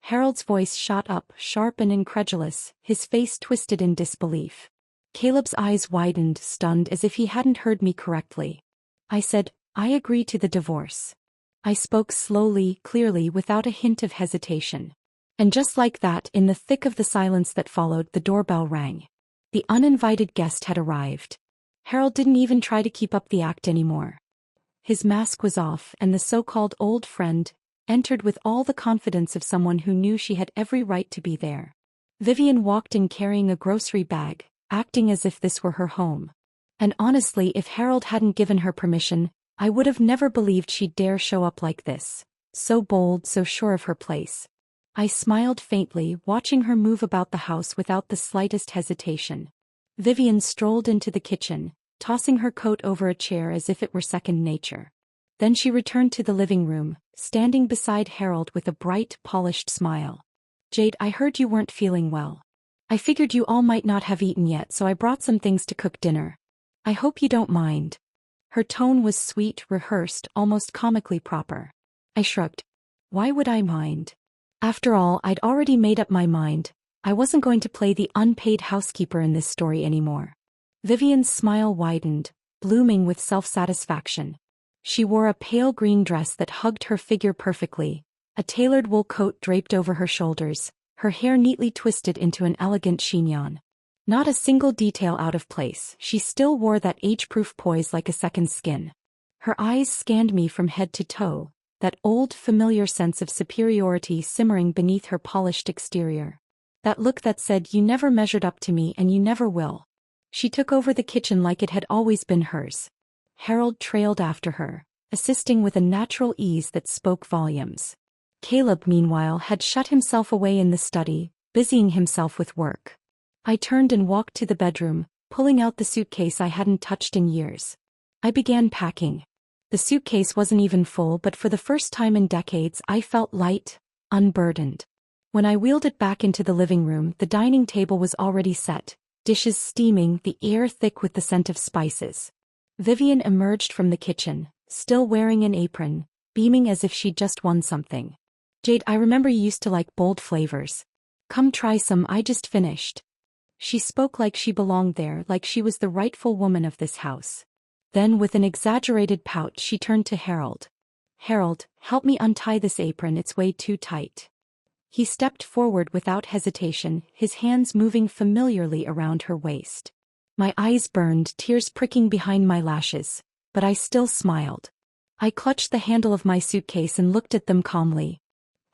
Harold's voice shot up, sharp and incredulous, his face twisted in disbelief. Caleb's eyes widened, stunned as if he hadn't heard me correctly. I said, I agree to the divorce. I spoke slowly, clearly, without a hint of hesitation. And just like that, in the thick of the silence that followed, the doorbell rang. The uninvited guest had arrived. Harold didn't even try to keep up the act anymore. His mask was off, and the so-called old friend entered with all the confidence of someone who knew she had every right to be there. Vivian walked in carrying a grocery bag, acting as if this were her home. And honestly, if Harold hadn't given her permission, I would have never believed she'd dare show up like this. So bold, so sure of her place. I smiled faintly, watching her move about the house without the slightest hesitation. Vivian strolled into the kitchen, tossing her coat over a chair as if it were second nature. Then she returned to the living room, standing beside Harold with a bright, polished smile. Jade, I heard you weren't feeling well. I figured you all might not have eaten yet, so I brought some things to cook dinner. I hope you don't mind. Her tone was sweet, rehearsed, almost comically proper. I shrugged. Why would I mind? After all, I'd already made up my mind. I wasn't going to play the unpaid housekeeper in this story anymore. Vivian's smile widened, blooming with self-satisfaction. She wore a pale green dress that hugged her figure perfectly, a tailored wool coat draped over her shoulders, her hair neatly twisted into an elegant chignon. Not a single detail out of place, she still wore that age-proof poise like a second skin. Her eyes scanned me from head to toe, that old, familiar sense of superiority simmering beneath her polished exterior. That look that said, you never measured up to me and you never will. She took over the kitchen like it had always been hers. Harold trailed after her, assisting with a natural ease that spoke volumes. Caleb, meanwhile, had shut himself away in the study, busying himself with work. I turned and walked to the bedroom, pulling out the suitcase I hadn't touched in years. I began packing. The suitcase wasn't even full, but for the first time in decades I felt light, unburdened. When I wheeled it back into the living room, the dining table was already set, dishes steaming, the air thick with the scent of spices. Vivian emerged from the kitchen, still wearing an apron, beaming as if she'd just won something. "Jade, I remember you used to like bold flavors. Come try some, I just finished." She spoke like she belonged there, like she was the rightful woman of this house. Then with an exaggerated pout she turned to Harold. "Harold, help me untie this apron, it's way too tight." He stepped forward without hesitation, his hands moving familiarly around her waist. My eyes burned, tears pricking behind my lashes, but I still smiled. I clutched the handle of my suitcase and looked at them calmly.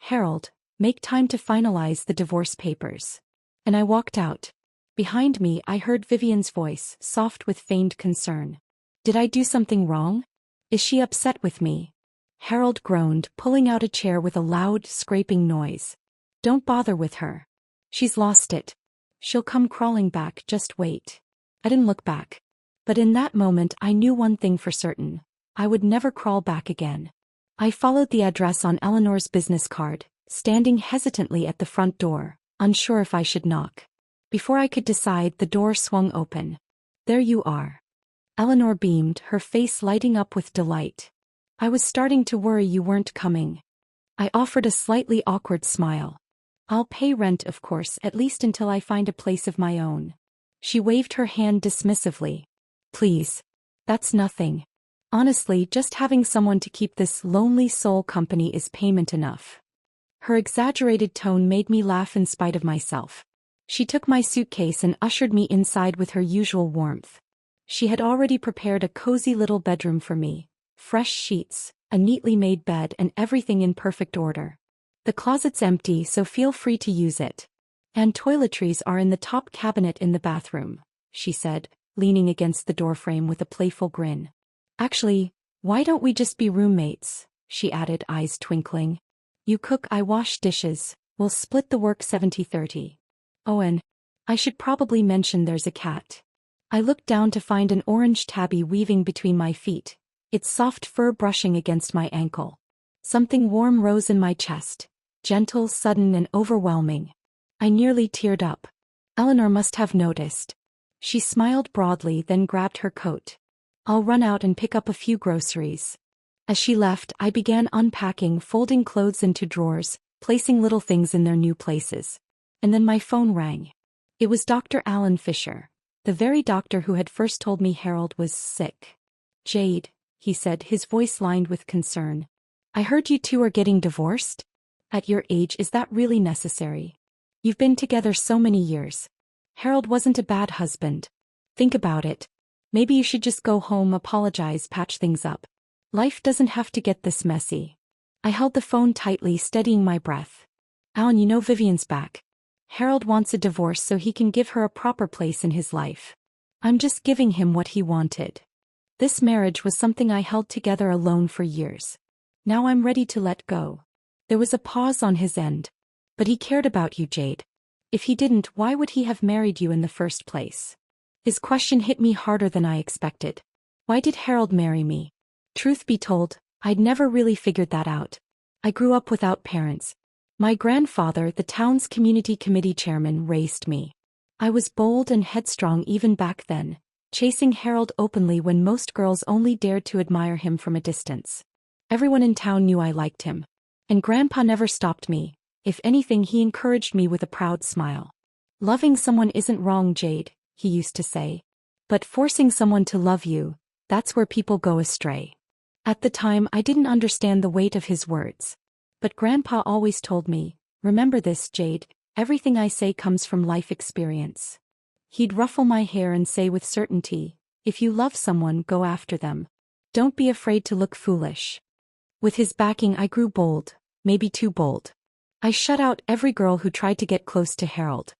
"Harold, make time to finalize the divorce papers." And I walked out. Behind me I heard Vivian's voice, soft with feigned concern. "Did I do something wrong? Is she upset with me?" Harold groaned, pulling out a chair with a loud, scraping noise. "Don't bother with her. She's lost it. She'll come crawling back, just wait." I didn't look back. But in that moment I knew one thing for certain. I would never crawl back again. I followed the address on Eleanor's business card, standing hesitantly at the front door, unsure if I should knock. Before I could decide, the door swung open. "There you are." Eleanor beamed, her face lighting up with delight. "I was starting to worry you weren't coming." I offered a slightly awkward smile. "I'll pay rent, of course, at least until I find a place of my own." She waved her hand dismissively. "Please. That's nothing. Honestly, just having someone to keep this lonely soul company is payment enough." Her exaggerated tone made me laugh in spite of myself. She took my suitcase and ushered me inside with her usual warmth. She had already prepared a cozy little bedroom for me. Fresh sheets, a neatly made bed, and everything in perfect order. "The closet's empty, so feel free to use it. And toiletries are in the top cabinet in the bathroom," she said, leaning against the doorframe with a playful grin. "Actually, why don't we just be roommates?" she added, eyes twinkling. "You cook, I wash dishes, we'll split the work 70-30. Oh, and I should probably mention there's a cat." I looked down to find an orange tabby weaving between my feet, its soft fur brushing against my ankle. Something warm rose in my chest, gentle, sudden, and overwhelming. I nearly teared up. Eleanor must have noticed. She smiled broadly, then grabbed her coat. "I'll run out and pick up a few groceries." As she left, I began unpacking, folding clothes into drawers, placing little things in their new places. And then my phone rang. It was Dr. Alan Fisher, the very doctor who had first told me Harold was sick. "Jade," he said, his voice lined with concern. "I heard you two are getting divorced? At your age, is that really necessary? You've been together so many years. Harold wasn't a bad husband. Think about it. Maybe you should just go home, apologize, patch things up. Life doesn't have to get this messy." I held the phone tightly, steadying my breath. "Alan, you know Vivian's back. Harold wants a divorce so he can give her a proper place in his life. I'm just giving him what he wanted. This marriage was something I held together alone for years. Now I'm ready to let go." There was a pause on his end. "But he cared about you, Jade. If he didn't, why would he have married you in the first place?" His question hit me harder than I expected. Why did Harold marry me? Truth be told, I'd never really figured that out. I grew up without parents. My grandfather, the town's community committee chairman, raised me. I was bold and headstrong even back then, chasing Harold openly when most girls only dared to admire him from a distance. Everyone in town knew I liked him. And Grandpa never stopped me. If anything, he encouraged me with a proud smile. "Loving someone isn't wrong, Jade," he used to say. "But forcing someone to love you, that's where people go astray." At the time, I didn't understand the weight of his words. But Grandpa always told me, "Remember this, Jade, everything I say comes from life experience." He'd ruffle my hair and say with certainty, "If you love someone, go after them. Don't be afraid to look foolish." With his backing, I grew bold, maybe too bold. I shut out every girl who tried to get close to Harold.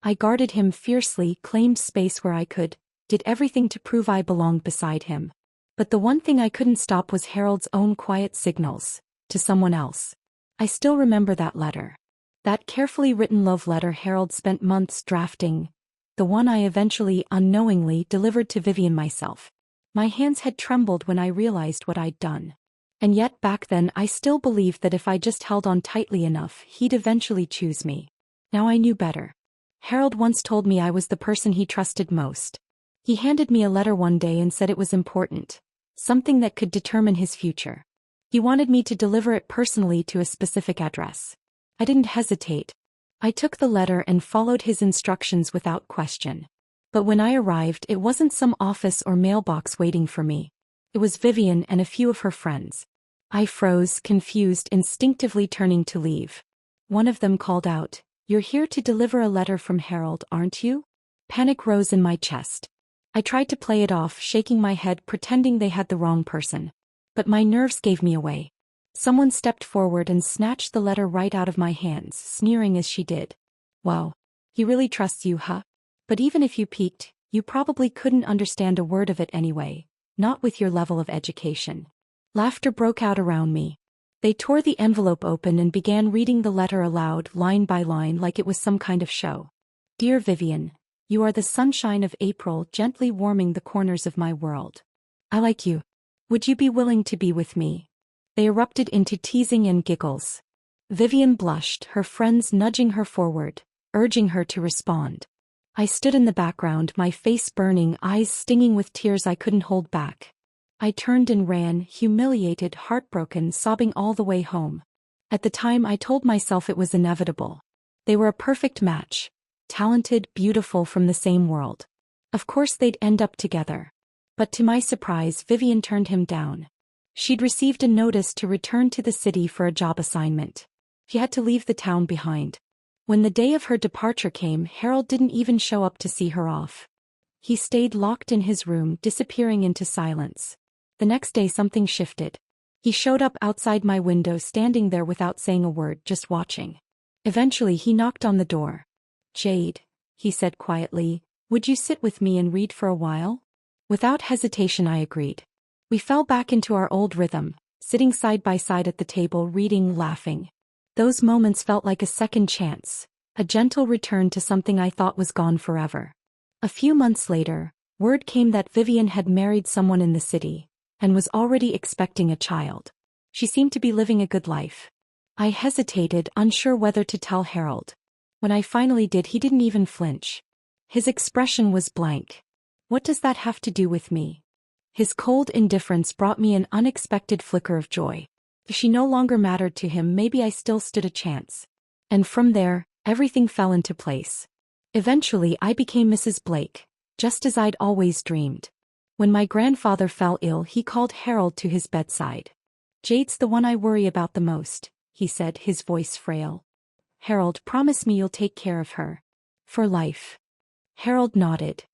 I guarded him fiercely, claimed space where I could, did everything to prove I belonged beside him. But the one thing I couldn't stop was Harold's own quiet signals, to someone else. I still remember that letter. That carefully written love letter Harold spent months drafting. The one I eventually, unknowingly, delivered to Vivian myself. My hands had trembled when I realized what I'd done. And yet back then I still believed that if I just held on tightly enough, he'd eventually choose me. Now I knew better. Harold once told me I was the person he trusted most. He handed me a letter one day and said it was important, something that could determine his future. He wanted me to deliver it personally to a specific address. I didn't hesitate. I took the letter and followed his instructions without question. But when I arrived, it wasn't some office or mailbox waiting for me. It was Vivian and a few of her friends. I froze, confused, instinctively turning to leave. One of them called out, "You're here to deliver a letter from Harold, aren't you?" Panic rose in my chest. I tried to play it off, shaking my head, pretending they had the wrong person. But my nerves gave me away. Someone stepped forward and snatched the letter right out of my hands, sneering as she did. "Wow. He really trusts you, huh? But even if you peeked, you probably couldn't understand a word of it anyway, not with your level of education." Laughter broke out around me. They tore the envelope open and began reading the letter aloud, line by line, like it was some kind of show. "Dear Vivian, you are the sunshine of April, gently warming the corners of my world. I like you. Would you be willing to be with me?" They erupted into teasing and giggles. Vivian blushed, her friends nudging her forward, urging her to respond. I stood in the background, my face burning, eyes stinging with tears I couldn't hold back. I turned and ran, humiliated, heartbroken, sobbing all the way home. At the time I told myself it was inevitable. They were a perfect match. Talented, beautiful, from the same world. Of course they'd end up together. But to my surprise, Vivian turned him down. She'd received a notice to return to the city for a job assignment. She had to leave the town behind. When the day of her departure came, Harold didn't even show up to see her off. He stayed locked in his room, disappearing into silence. The next day something shifted. He showed up outside my window, standing there without saying a word, just watching. Eventually he knocked on the door. "Jade," he said quietly, "would you sit with me and read for a while?" Without hesitation I agreed. We fell back into our old rhythm, sitting side by side at the table, reading, laughing. Those moments felt like a second chance, a gentle return to something I thought was gone forever. A few months later, word came that Vivian had married someone in the city, and was already expecting a child. She seemed to be living a good life. I hesitated, unsure whether to tell Harold. When I finally did, he didn't even flinch. His expression was blank. "What does that have to do with me?" His cold indifference brought me an unexpected flicker of joy. If she no longer mattered to him, maybe I still stood a chance. And from there, everything fell into place. Eventually I became Mrs. Blake, just as I'd always dreamed. When my grandfather fell ill, he called Harold to his bedside. "Jade's the one I worry about the most," he said, his voice frail. "Harold, promise me you'll take care of her. For life." Harold nodded.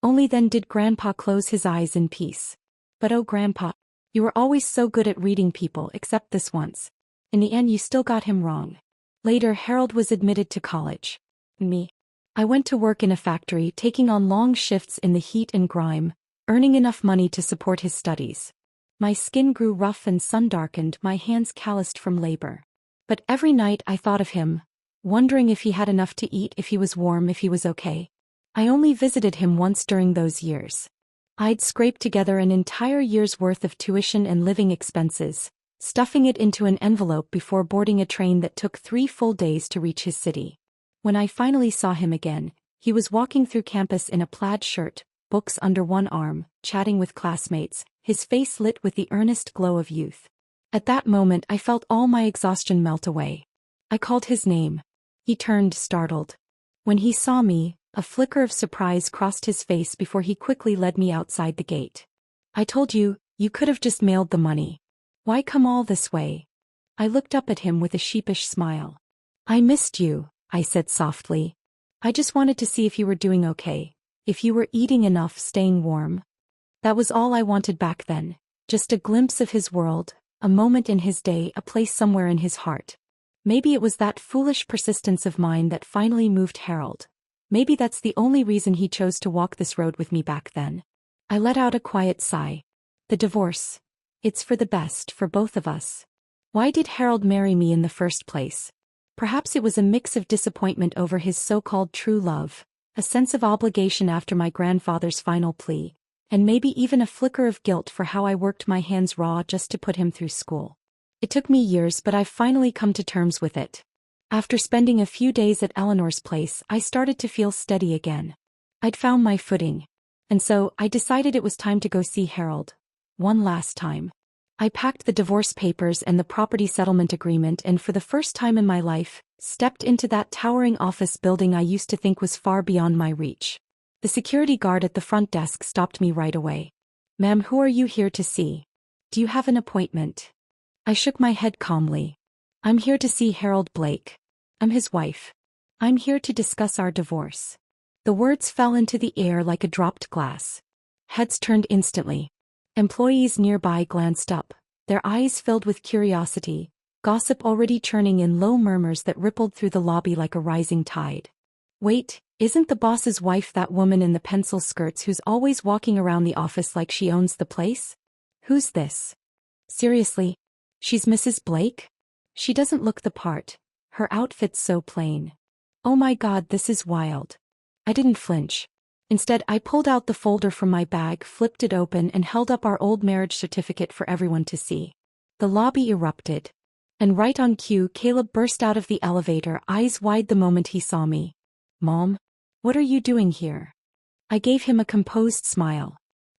Only then did Grandpa close his eyes in peace. "But oh Grandpa, you were always so good at reading people, except this once. In the end you still got him wrong." Later Harold was admitted to college. Me. I went to work in a factory, taking on long shifts in the heat and grime, earning enough money to support his studies. My skin grew rough and sun-darkened, my hands calloused from labor. But every night I thought of him, wondering if he had enough to eat, if he was warm, if he was okay. I only visited him once during those years. I'd scraped together an entire year's worth of tuition and living expenses, stuffing it into an envelope before boarding a train that took 3 full days to reach his city. When I finally saw him again, he was walking through campus in a plaid shirt, books under one arm, chatting with classmates, his face lit with the earnest glow of youth. At that moment I felt all my exhaustion melt away. I called his name. He turned, startled. When he saw me, a flicker of surprise crossed his face before he quickly led me outside the gate. "I told you, you could have just mailed the money. Why come all this way?" I looked up at him with a sheepish smile. "I missed you," I said softly. "I just wanted to see if you were doing okay, if you were eating enough, staying warm." That was all I wanted back then, just a glimpse of his world, a moment in his day, a place somewhere in his heart. Maybe it was that foolish persistence of mine that finally moved Harold. Maybe that's the only reason he chose to walk this road with me back then. I let out a quiet sigh. The divorce. It's for the best, for both of us. Why did Harold marry me in the first place? Perhaps it was a mix of disappointment over his so-called true love, a sense of obligation after my grandfather's final plea, and maybe even a flicker of guilt for how I worked my hands raw just to put him through school. It took me years, but I've finally come to terms with it. After spending a few days at Eleanor's place, I started to feel steady again. I'd found my footing. And so, I decided it was time to go see Harold. One last time. I packed the divorce papers and the property settlement agreement and for the first time in my life, stepped into that towering office building I used to think was far beyond my reach. The security guard at the front desk stopped me right away. "Ma'am, who are you here to see? Do you have an appointment?" I shook my head calmly. "I'm here to see Harold Blake. I'm his wife. I'm here to discuss our divorce." The words fell into the air like a dropped glass. Heads turned instantly. Employees nearby glanced up, their eyes filled with curiosity, gossip already churning in low murmurs that rippled through the lobby like a rising tide. "Wait, isn't the boss's wife that woman in the pencil skirts who's always walking around the office like she owns the place? Who's this? Seriously? She's Mrs. Blake? She doesn't look the part. Her outfit's so plain. Oh my God, this is wild." I didn't flinch. Instead, I pulled out the folder from my bag, flipped it open, and held up our old marriage certificate for everyone to see. The lobby erupted. And right on cue, Caleb burst out of the elevator, eyes wide the moment he saw me. "Mom? What are you doing here?" I gave him a composed smile.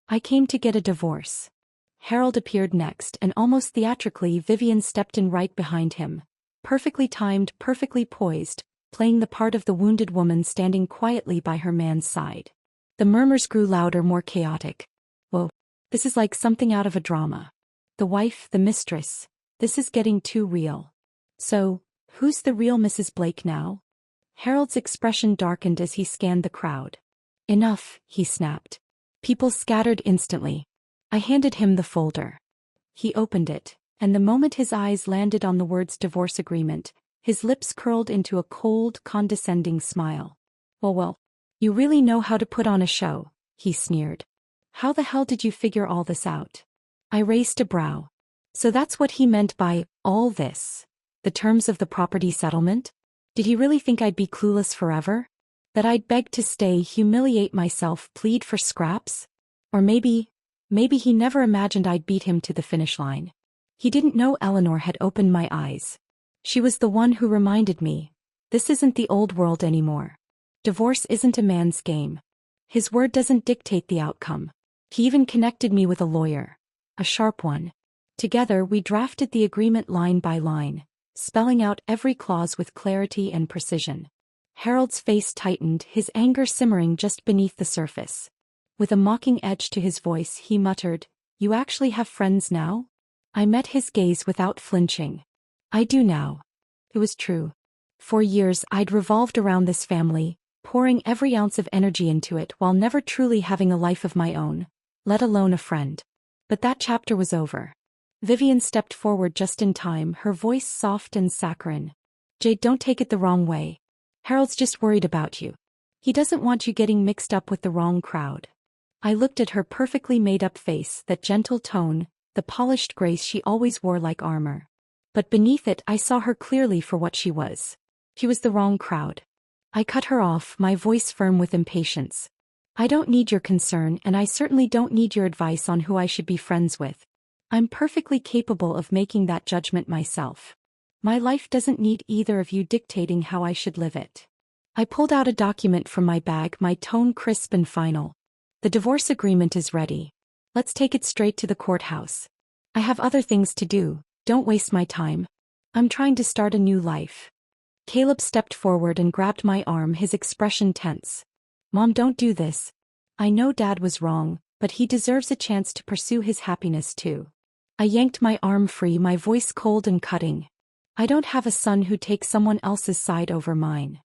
"I came to get a divorce." Harold appeared next, and almost theatrically, Vivian stepped in right behind him. Perfectly timed, perfectly poised, playing the part of the wounded woman standing quietly by her man's side. The murmurs grew louder, more chaotic. "Whoa, this is like something out of a drama. The wife, the mistress, this is getting too real. So, who's the real Mrs. Blake now?" Harold's expression darkened as he scanned the crowd. "Enough," he snapped. People scattered instantly. I handed him the folder. He opened it, and the moment his eyes landed on the words divorce agreement, his lips curled into a cold, condescending smile. Well, you really know how to put on a show," he sneered. "How the hell did you figure all this out?" I raised a brow. So that's what he meant by all this? The terms of the property settlement? Did he really think I'd be clueless forever? That I'd beg to stay, humiliate myself, plead for scraps? Or maybe he never imagined I'd beat him to the finish line. He didn't know Eleanor had opened my eyes. She was the one who reminded me, this isn't the old world anymore. Divorce isn't a man's game. His word doesn't dictate the outcome. He even connected me with a lawyer. A sharp one. Together we drafted the agreement line by line, spelling out every clause with clarity and precision. Harold's face tightened, his anger simmering just beneath the surface. With a mocking edge to his voice, he muttered, "You actually have friends now?" I met his gaze without flinching. "I do now." It was true. For years I'd revolved around this family, pouring every ounce of energy into it while never truly having a life of my own, let alone a friend. But that chapter was over. Vivian stepped forward just in time, her voice soft and saccharine. "Jade, don't take it the wrong way. Harold's just worried about you. He doesn't want you getting mixed up with the wrong crowd." I looked at her perfectly made-up face, that gentle tone, the polished grace she always wore like armor. But beneath it I saw her clearly for what she was. She was the wrong crowd. I cut her off, my voice firm with impatience. "I don't need your concern, and I certainly don't need your advice on who I should be friends with. I'm perfectly capable of making that judgment myself. My life doesn't need either of you dictating how I should live it." I pulled out a document from my bag, my tone crisp and final. "The divorce agreement is ready. Let's take it straight to the courthouse. I have other things to do. Don't waste my time. I'm trying to start a new life." Caleb stepped forward and grabbed my arm, his expression tense. "Mom, don't do this. I know Dad was wrong, but he deserves a chance to pursue his happiness too." I yanked my arm free, my voice cold and cutting. "I don't have a son who takes someone else's side over mine."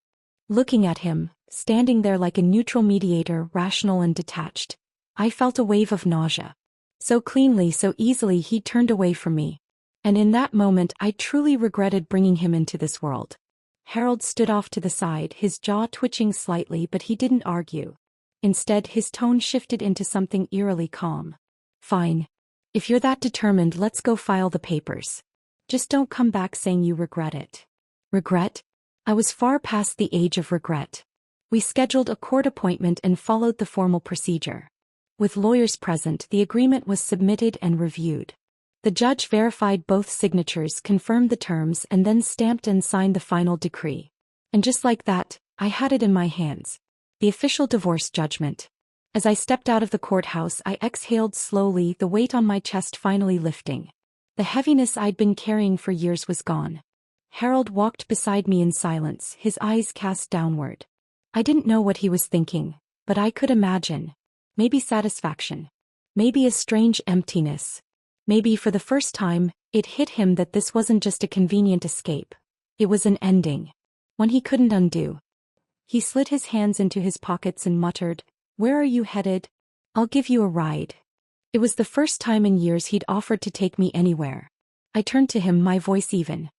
Looking at him, standing there like a neutral mediator, rational and detached, I felt a wave of nausea. So cleanly, so easily he turned away from me. And in that moment I truly regretted bringing him into this world. Harold stood off to the side, his jaw twitching slightly, but he didn't argue. Instead, his tone shifted into something eerily calm. "Fine. If you're that determined, let's go file the papers. Just don't come back saying you regret it." Regret? I was far past the age of regret. We scheduled a court appointment and followed the formal procedure. With lawyers present, the agreement was submitted and reviewed. The judge verified both signatures, confirmed the terms, and then stamped and signed the final decree. And just like that, I had it in my hands. The official divorce judgment. As I stepped out of the courthouse, I exhaled slowly, the weight on my chest finally lifting. The heaviness I'd been carrying for years was gone. Harold walked beside me in silence, his eyes cast downward. I didn't know what he was thinking, but I could imagine. Maybe satisfaction. Maybe a strange emptiness. Maybe for the first time, it hit him that this wasn't just a convenient escape. It was an ending. One he couldn't undo. He slid his hands into his pockets and muttered, "Where are you headed? I'll give you a ride." It was the first time in years he'd offered to take me anywhere. I turned to him, my voice even.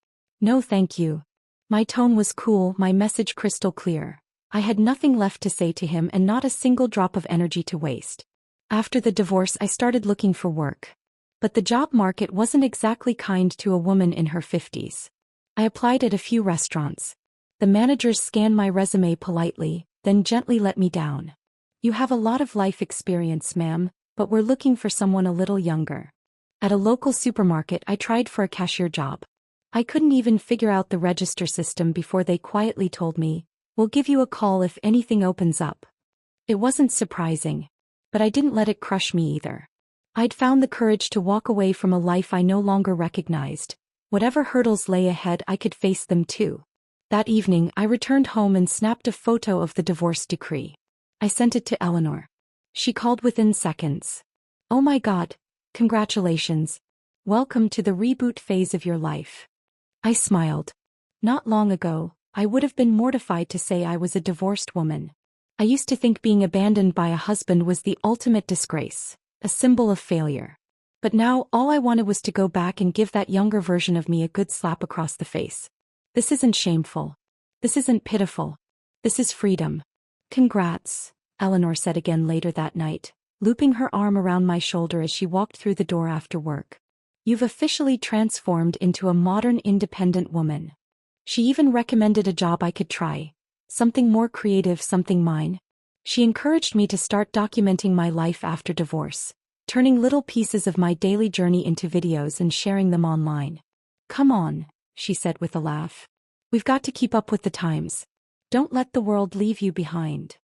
"No thank you." My tone was cool, my message crystal clear. I had nothing left to say to him and not a single drop of energy to waste. After the divorce, I started looking for work. But the job market wasn't exactly kind to a woman in her 50s. I applied at a few restaurants. The managers scanned my resume politely, then gently let me down. "You have a lot of life experience, ma'am, but we're looking for someone a little younger." At a local supermarket, I tried for a cashier job. I couldn't even figure out the register system before they quietly told me, "We'll give you a call if anything opens up." It wasn't surprising. But I didn't let it crush me either. I'd found the courage to walk away from a life I no longer recognized. Whatever hurdles lay ahead, I could face them too. That evening, I returned home and snapped a photo of the divorce decree. I sent it to Eleanor. She called within seconds. "Oh my God, congratulations. Welcome to the reboot phase of your life." I smiled. Not long ago, I would have been mortified to say I was a divorced woman. I used to think being abandoned by a husband was the ultimate disgrace, a symbol of failure. But now all I wanted was to go back and give that younger version of me a good slap across the face. This isn't shameful. This isn't pitiful. This is freedom. "Congrats," Eleanor said again later that night, looping her arm around my shoulder as she walked through the door after work. "You've officially transformed into a modern, independent woman." She even recommended a job I could try. Something more creative, something mine. She encouraged me to start documenting my life after divorce, turning little pieces of my daily journey into videos and sharing them online. "Come on," she said with a laugh. "We've got to keep up with the times. Don't let the world leave you behind."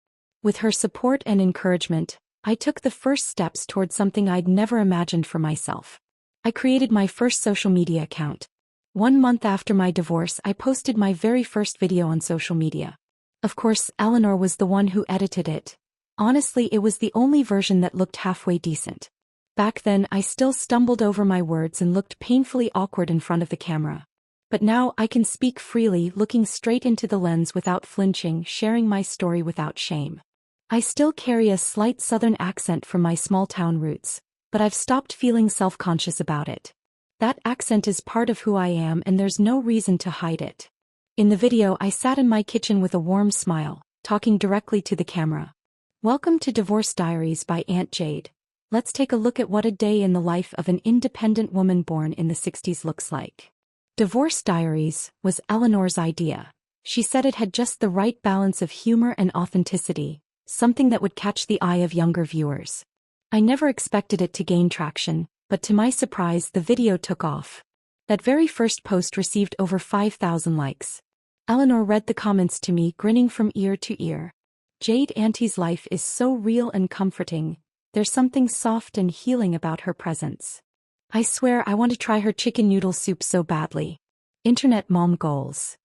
With her support and encouragement, I took the first steps towards something I'd never imagined for myself. I created my first social media account. 1 month after my divorce, I posted my very first video on social media. Of course, Eleanor was the one who edited it. Honestly, it was the only version that looked halfway decent. Back then, I still stumbled over my words and looked painfully awkward in front of the camera. But now I can speak freely, looking straight into the lens without flinching, sharing my story without shame. I still carry a slight southern accent from my small-town roots, but I've stopped feeling self-conscious about it. That accent is part of who I am, and there's no reason to hide it. In the video, I sat in my kitchen with a warm smile, talking directly to the camera. "Welcome to Divorce Diaries by Aunt Jade. Let's take a look at what a day in the life of an independent woman born in the 60s looks like." Divorce Diaries was Eleanor's idea. She said it had just the right balance of humor and authenticity, something that would catch the eye of younger viewers. I never expected it to gain traction, but to my surprise, the video took off. That very first post received over 5,000 likes. Eleanor read the comments to me, grinning from ear to ear. "Jade Auntie's life is so real and comforting. There's something soft and healing about her presence. I swear I want to try her chicken noodle soup so badly." Internet mom goals.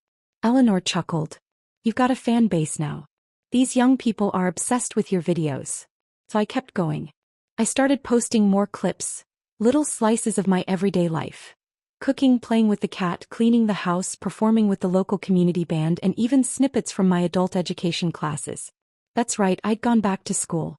Eleanor chuckled. "You've got a fan base now. These young people are obsessed with your videos." So I kept going. I started posting more clips, little slices of my everyday life. Cooking, playing with the cat, cleaning the house, performing with the local community band, and even snippets from my adult education classes. That's right, I'd gone back to school.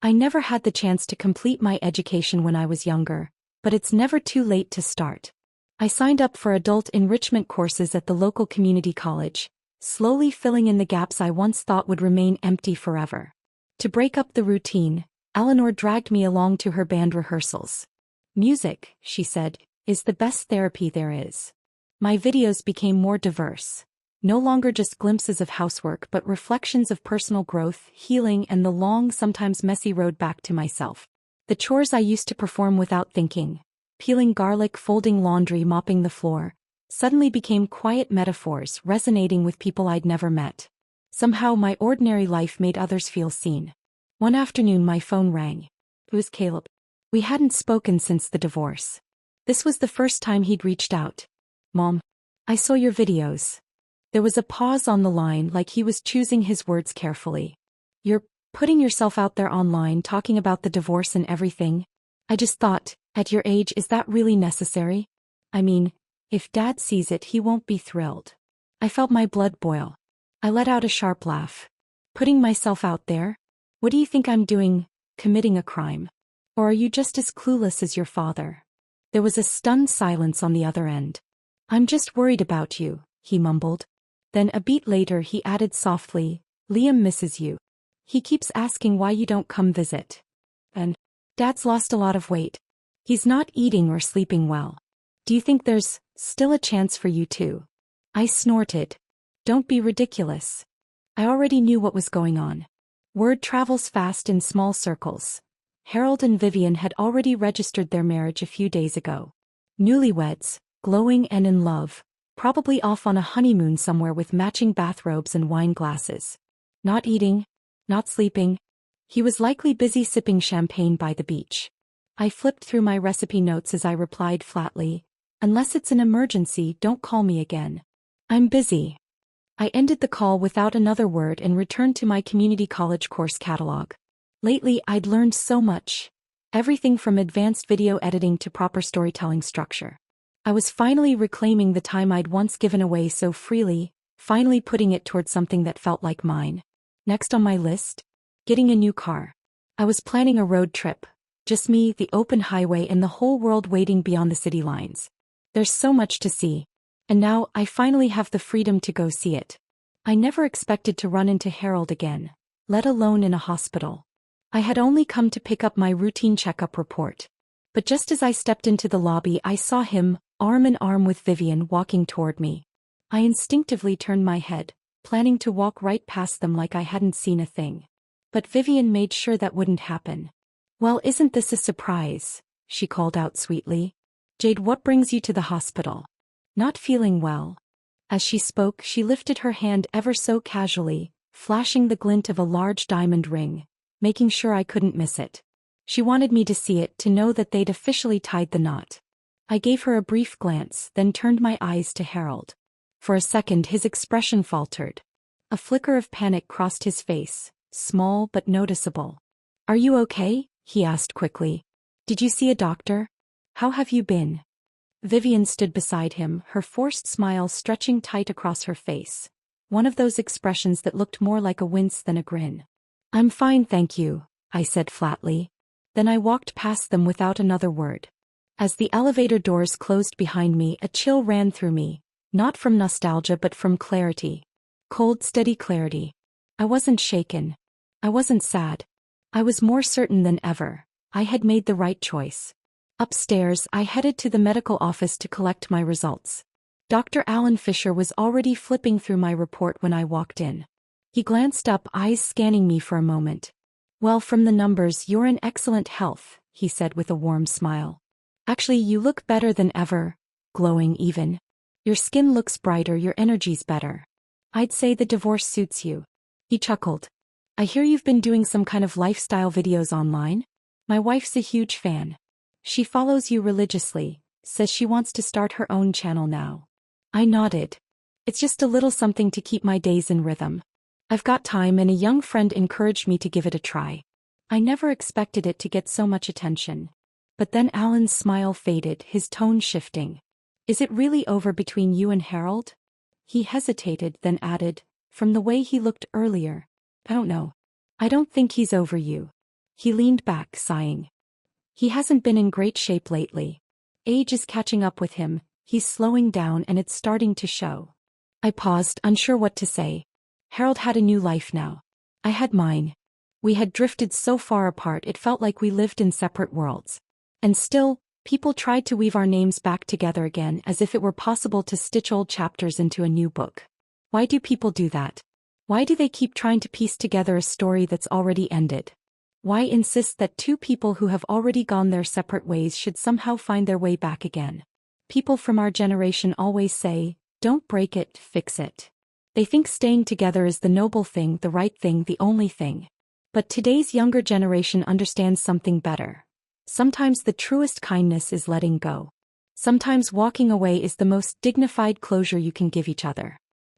I never had the chance to complete my education when I was younger, but it's never too late to start. I signed up for adult enrichment courses at the local community college, slowly filling in the gaps I once thought would remain empty forever. To break up the routine, Eleanor dragged me along to her band rehearsals. "Music," she said, "is the best therapy there is." My videos became more diverse. No longer just glimpses of housework, but reflections of personal growth, healing, and the long, sometimes messy road back to myself. The chores I used to perform without thinking peeling garlic, folding laundry, mopping the floor, suddenly became quiet metaphors resonating with people I'd never met. Somehow my ordinary life made others feel seen. One afternoon my phone rang. It was Caleb. We hadn't spoken since the divorce. This was the first time he'd reached out. "Mom, I saw your videos." There was a pause on the line, like he was choosing his words carefully. "You're putting yourself out there online, talking about the divorce and everything. I just thought, at your age, is that really necessary? I mean, if Dad sees it, he won't be thrilled." I felt my blood boil. I let out a sharp laugh. "Putting myself out there? What do you think I'm doing, committing a crime? Or are you just as clueless as your father?" There was a stunned silence on the other end. "I'm just worried about you," he mumbled. Then a beat later he added softly, "Liam misses you. He keeps asking why you don't come visit. And Dad's lost a lot of weight. He's not eating or sleeping well. Do you think there's still a chance for you two?" I snorted. "Don't be ridiculous." I already knew what was going on. Word travels fast in small circles. Harold and Vivian had already registered their marriage a few days ago. Newlyweds, glowing and in love, probably off on a honeymoon somewhere with matching bathrobes and wine glasses. Not eating, not sleeping. He was likely busy sipping champagne by the beach. I flipped through my recipe notes as I replied flatly, "Unless it's an emergency, don't call me again. I'm busy." I ended the call without another word and returned to my community college course catalog. Lately, I'd learned so much. Everything from advanced video editing to proper storytelling structure. I was finally reclaiming the time I'd once given away so freely, finally putting it towards something that felt like mine. Next on my list? Getting a new car. I was planning a road trip. Just me, the open highway, and the whole world waiting beyond the city lines. There's so much to see. And now, I finally have the freedom to go see it. I never expected to run into Harold again, let alone in a hospital. I had only come to pick up my routine checkup report. But just as I stepped into the lobby, I saw him, arm in arm with Vivian, walking toward me. I instinctively turned my head, planning to walk right past them like I hadn't seen a thing. But Vivian made sure that wouldn't happen. "Well, isn't this a surprise?" she called out sweetly. "Jade, what brings you to the hospital?" "Not feeling well." As she spoke, she lifted her hand ever so casually, flashing the glint of a large diamond ring, making sure I couldn't miss it. She wanted me to see it, to know that they'd officially tied the knot. I gave her a brief glance, then turned my eyes to Harold. For a second his expression faltered. A flicker of panic crossed his face, small but noticeable. "Are you okay?" he asked quickly. "Did you see a doctor? How have you been?" Vivian stood beside him, her forced smile stretching tight across her face. One of those expressions that looked more like a wince than a grin. "I'm fine, thank you," I said flatly. Then I walked past them without another word. As the elevator doors closed behind me, a chill ran through me, not from nostalgia but from clarity. Cold, steady clarity. I wasn't shaken. I wasn't sad. I was more certain than ever. I had made the right choice. Upstairs, I headed to the medical office to collect my results. Dr. Alan Fisher was already flipping through my report when I walked in. He glanced up, eyes scanning me for a moment. "Well, from the numbers, you're in excellent health," he said with a warm smile. "Actually, you look better than ever, glowing even. Your skin looks brighter, your energy's better. I'd say the divorce suits you." He chuckled. "I hear you've been doing some kind of lifestyle videos online? My wife's a huge fan. She follows you religiously, says she wants to start her own channel now." I nodded. "It's just a little something to keep my days in rhythm. I've got time, and a young friend encouraged me to give it a try." I never expected it to get so much attention. But then Alan's smile faded, his tone shifting. "Is it really over between you and Harold?" He hesitated, then added, "From the way he looked earlier, I don't know. I don't think he's over you." He leaned back, sighing. "He hasn't been in great shape lately. Age is catching up with him, he's slowing down, and it's starting to show." I paused, unsure what to say. Harold had a new life now. I had mine. We had drifted so far apart it felt like we lived in separate worlds. And still, people tried to weave our names back together again, as if it were possible to stitch old chapters into a new book. Why do people do that? Why do they keep trying to piece together a story that's already ended? Why insist that two people who have already gone their separate ways should somehow find their way back again? People from our generation always say, don't break it, fix it. They think staying together is the noble thing, the right thing, the only thing. But today's younger generation understands something better. Sometimes the truest kindness is letting go. Sometimes walking away is the most dignified closure you can give each other.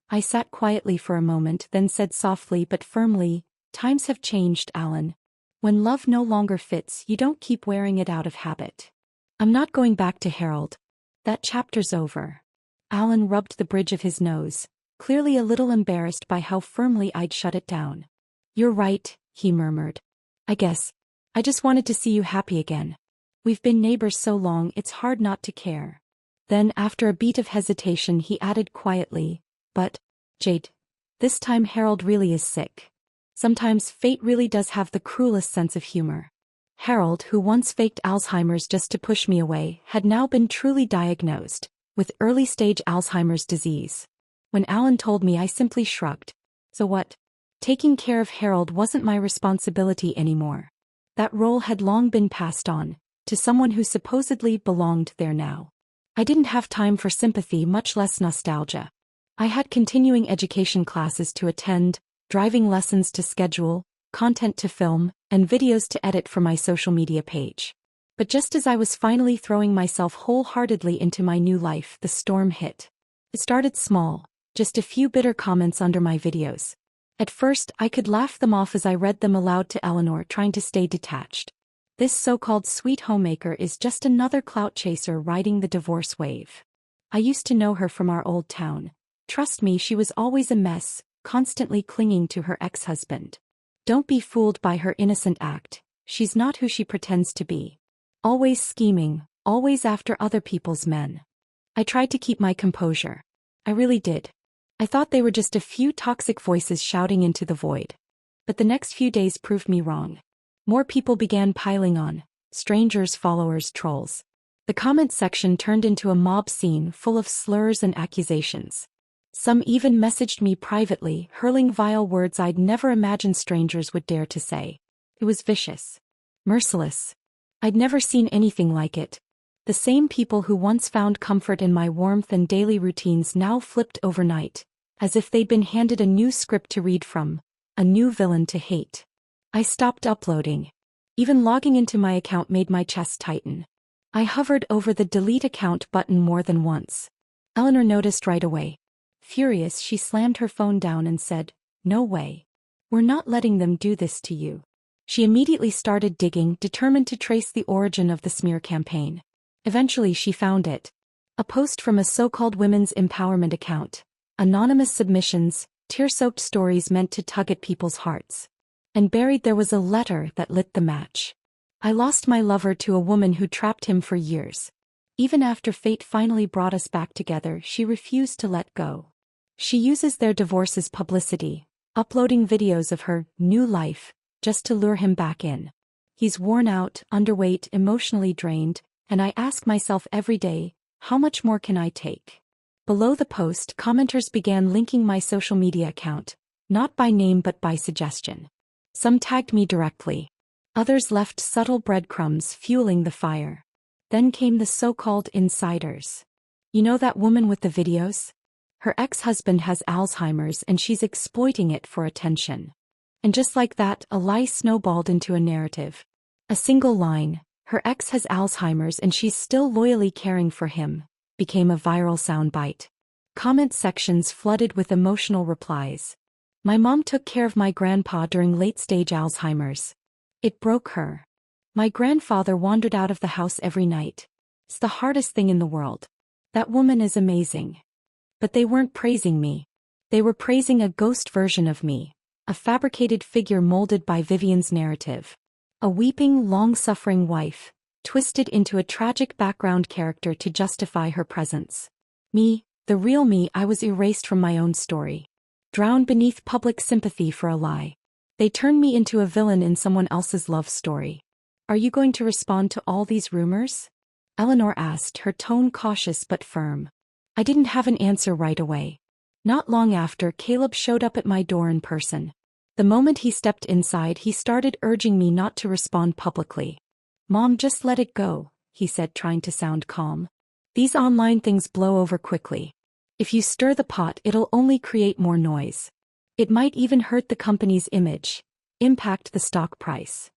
I sat quietly for a moment, then said softly but firmly, times have changed, Alan. When love no longer fits, you don't keep wearing it out of habit. I'm not going back to Harold. That chapter's over. Alan rubbed the bridge of his nose, clearly a little embarrassed by how firmly I'd shut it down. You're right, he murmured. I just wanted to see you happy again. We've been neighbors so long, it's hard not to care. Then, after a beat of hesitation, he added quietly, but, Jade, this time Harold really is sick. Sometimes fate really does have the cruelest sense of humor. Harold, who once faked Alzheimer's just to push me away, had now been truly diagnosed with early-stage Alzheimer's disease. When Alan told me, I simply shrugged. So what? Taking care of Harold wasn't my responsibility anymore. That role had long been passed on to someone who supposedly belonged there now. I didn't have time for sympathy, much less nostalgia. I had continuing education classes to attend, driving lessons to schedule, content to film, and videos to edit for my social media page. But just as I was finally throwing myself wholeheartedly into my new life, the storm hit. It started small, just a few bitter comments under my videos. At first, I could laugh them off as I read them aloud to Eleanor, trying to stay detached. This so-called sweet homemaker is just another clout chaser riding the divorce wave. I used to know her from our old town. Trust me, she was always a mess, constantly clinging to her ex-husband. Don't be fooled by her innocent act. She's not who she pretends to be. Always scheming, always after other people's men. I tried to keep my composure. I really did. I thought they were just a few toxic voices shouting into the void. But the next few days proved me wrong. More people began piling on. Strangers, followers, trolls. The comment section turned into a mob scene full of slurs and accusations. Some even messaged me privately, hurling vile words I'd never imagined strangers would dare to say. It was vicious. Merciless. I'd never seen anything like it. The same people who once found comfort in my warmth and daily routines now flipped overnight, as if they'd been handed a new script to read from, a new villain to hate. I stopped uploading. Even logging into my account made my chest tighten. I hovered over the delete account button more than once. Eleanor noticed right away. Furious, she slammed her phone down and said, "No way. We're not letting them do this to you." She immediately started digging, determined to trace the origin of the smear campaign. Eventually she found it. A post from a so-called women's empowerment account. Anonymous submissions, tear-soaked stories meant to tug at people's hearts. And buried there was a letter that lit the match. I lost my lover to a woman who trapped him for years. Even after fate finally brought us back together, she refused to let go. She uses their divorce as publicity, uploading videos of her new life, just to lure him back in. He's worn out, underweight, emotionally drained, and I ask myself every day, how much more can I take? Below the post, commenters began linking my social media account, not by name but by suggestion. Some tagged me directly. Others left subtle breadcrumbs, fueling the fire. Then came the so-called insiders. You know that woman with the videos? Her ex-husband has Alzheimer's and she's exploiting it for attention. And just like that, a lie snowballed into a narrative. A single line, "Her ex has Alzheimer's and she's still loyally caring for him," became a viral soundbite. Comment sections flooded with emotional replies. My mom took care of my grandpa during late-stage Alzheimer's. It broke her. My grandfather wandered out of the house every night. It's the hardest thing in the world. That woman is amazing. But they weren't praising me. They were praising a ghost version of me, a fabricated figure molded by Vivian's narrative. A weeping, long-suffering wife, twisted into a tragic background character to justify her presence. Me, the real me, I was erased from my own story. Drowned beneath public sympathy for a lie. They turned me into a villain in someone else's love story. Are you going to respond to all these rumors? Eleanor asked, her tone cautious but firm. I didn't have an answer right away. Not long after, Caleb showed up at my door in person. The moment he stepped inside, he started urging me not to respond publicly. "Mom, just let it go," he said, trying to sound calm. "These online things blow over quickly. If you stir the pot, it'll only create more noise. It might even hurt the company's image, impact the stock price."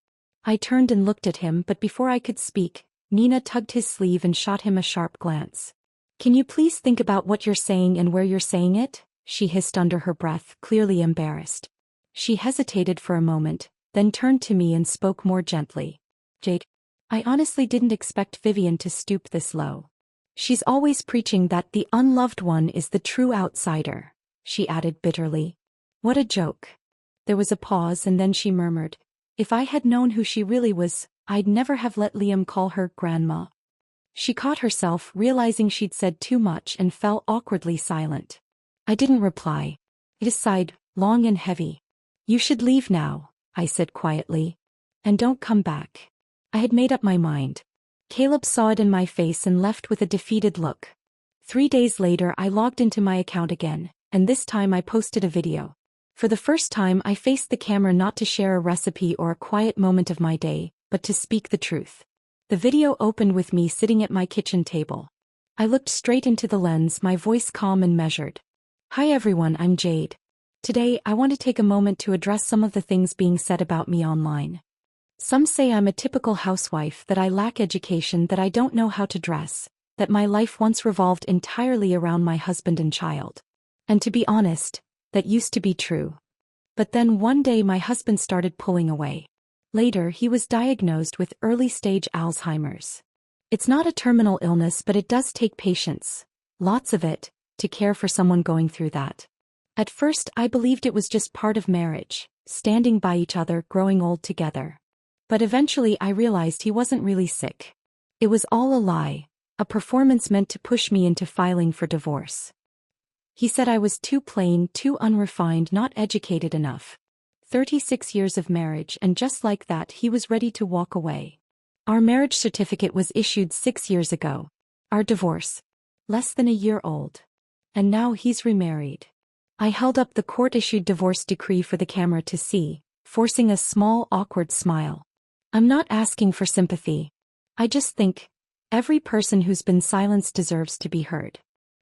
I turned and looked at him, but before I could speak, Nina tugged his sleeve and shot him a sharp glance. "Can you please think about what you're saying and where you're saying it?" she hissed under her breath, clearly embarrassed. She hesitated for a moment, then turned to me and spoke more gently. "Jade, I honestly didn't expect Vivian to stoop this low. She's always preaching that the unloved one is the true outsider," she added bitterly. "What a joke." There was a pause and then she murmured, "If I had known who she really was, I'd never have let Liam call her grandma." She caught herself, realizing she'd said too much, and fell awkwardly silent. I didn't reply. It sighed, long and heavy. "You should leave now," I said quietly. "And don't come back." I had made up my mind. Caleb saw it in my face and left with a defeated look. 3 days later I logged into my account again, and this time I posted a video. For the first time I faced the camera, not to share a recipe or a quiet moment of my day, but to speak the truth. The video opened with me sitting at my kitchen table. I looked straight into the lens, my voice calm and measured. "Hi everyone, I'm Jade. Today I want to take a moment to address some of the things being said about me online. Some say I'm a typical housewife, that I lack education, that I don't know how to dress, that my life once revolved entirely around my husband and child. And to be honest, that used to be true. But then one day my husband started pulling away. Later he was diagnosed with early-stage Alzheimer's. It's not a terminal illness, but it does take patience, lots of it, to care for someone going through that. At first I believed it was just part of marriage, standing by each other, growing old together. But eventually I realized he wasn't really sick. It was all a lie, a performance meant to push me into filing for divorce. He said I was too plain, too unrefined, not educated enough. 36 years of marriage, and just like that he was ready to walk away. Our marriage certificate was issued 6 years ago. Our divorce, less than a year old. And now he's remarried. I held up the court-issued divorce decree for the camera to see, forcing a small, awkward smile. I'm not asking for sympathy. I just think every person who's been silenced deserves to be heard.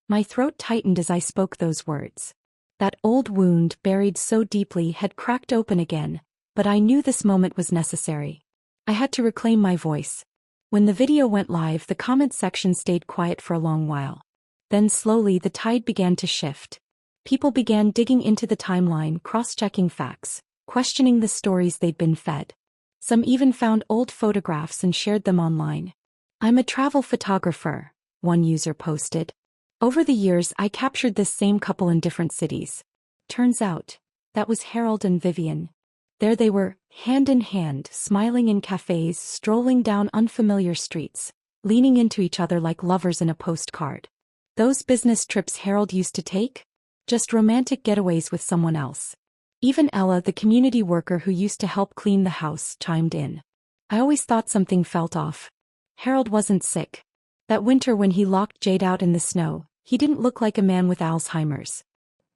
My throat tightened as I spoke those words. That old wound, buried so deeply, had cracked open again, but I knew this moment was necessary. I had to reclaim my voice. When the video went live, the comment section stayed quiet for a long while. Then slowly the tide began to shift. People began digging into the timeline, cross-checking facts, questioning the stories they'd been fed. Some even found old photographs and shared them online. "I'm a travel photographer," one user posted. "Over the years I captured this same couple in different cities. Turns out, that was Harold and Vivian. There they were, hand in hand, smiling in cafes, strolling down unfamiliar streets, leaning into each other like lovers in a postcard. Those business trips Harold used to take? Just romantic getaways with someone else." Even Ella, the community worker who used to help clean the house, chimed in. "I always thought something felt off. Harold wasn't sick. That winter when he locked Jade out in the snow, he didn't look like a man with Alzheimer's.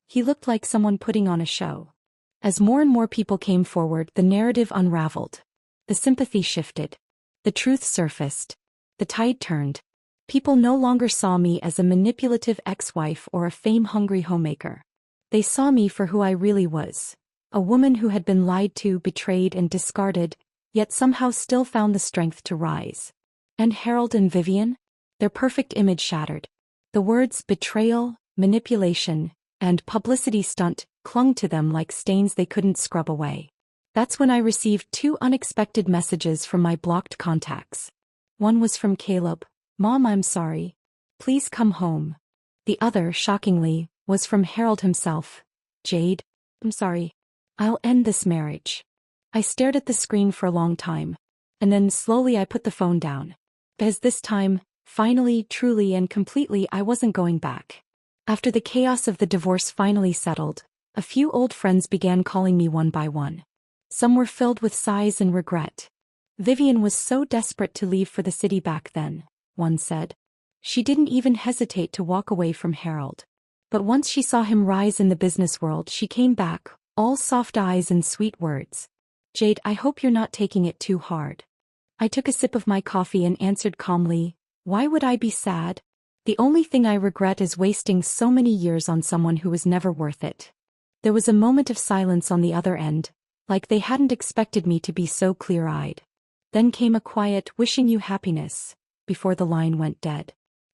He looked like someone putting on a show." As more and more people came forward, the narrative unraveled. The sympathy shifted. The truth surfaced. The tide turned. People no longer saw me as a manipulative ex-wife or a fame-hungry homemaker. They saw me for who I really was. A woman who had been lied to, betrayed, and discarded, yet somehow still found the strength to rise. And Harold and Vivian? Their perfect image shattered. The words betrayal, manipulation, and publicity stunt clung to them like stains they couldn't scrub away. That's when I received 2 unexpected messages from my blocked contacts. One was from Caleb. "Mom, I'm sorry. Please come home." The other, shockingly, was from Harold himself. "Jade, I'm sorry. I'll end this marriage." I stared at the screen for a long time, and then slowly I put the phone down. Because this time, finally, truly and completely, I wasn't going back. After the chaos of the divorce finally settled, a few old friends began calling me one by one. Some were filled with sighs and regret. "Vivian was so desperate to leave for the city back then," one said. "She didn't even hesitate to walk away from Harold. But once she saw him rise in the business world, she came back, all soft eyes and sweet words. Jade, I hope you're not taking it too hard. I took a sip of my coffee and answered calmly, why would I be sad? The only thing I regret is wasting so many years on someone who was never worth it. There was a moment of silence on the other end, like they hadn't expected me to be so clear-eyed. Then came a quiet, wishing you happiness, before the line went dead.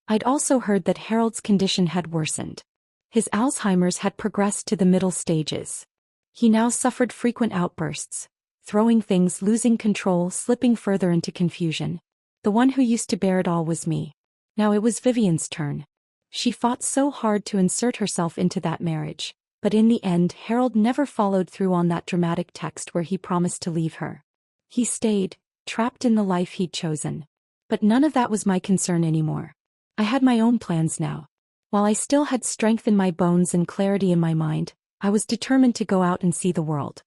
I'd also heard that Harold's condition had worsened. His Alzheimer's had progressed to the middle stages. He now suffered frequent outbursts, throwing things, losing control, slipping further into confusion. The one who used to bear it all was me. Now it was Vivian's turn. She fought so hard to insert herself into that marriage, but in the end Harold never followed through on that dramatic text where he promised to leave her. He stayed, trapped in the life he'd chosen. But none of that was my concern anymore. I had my own plans now. While I still had strength in my bones and clarity in my mind, I was determined to go out and see the world.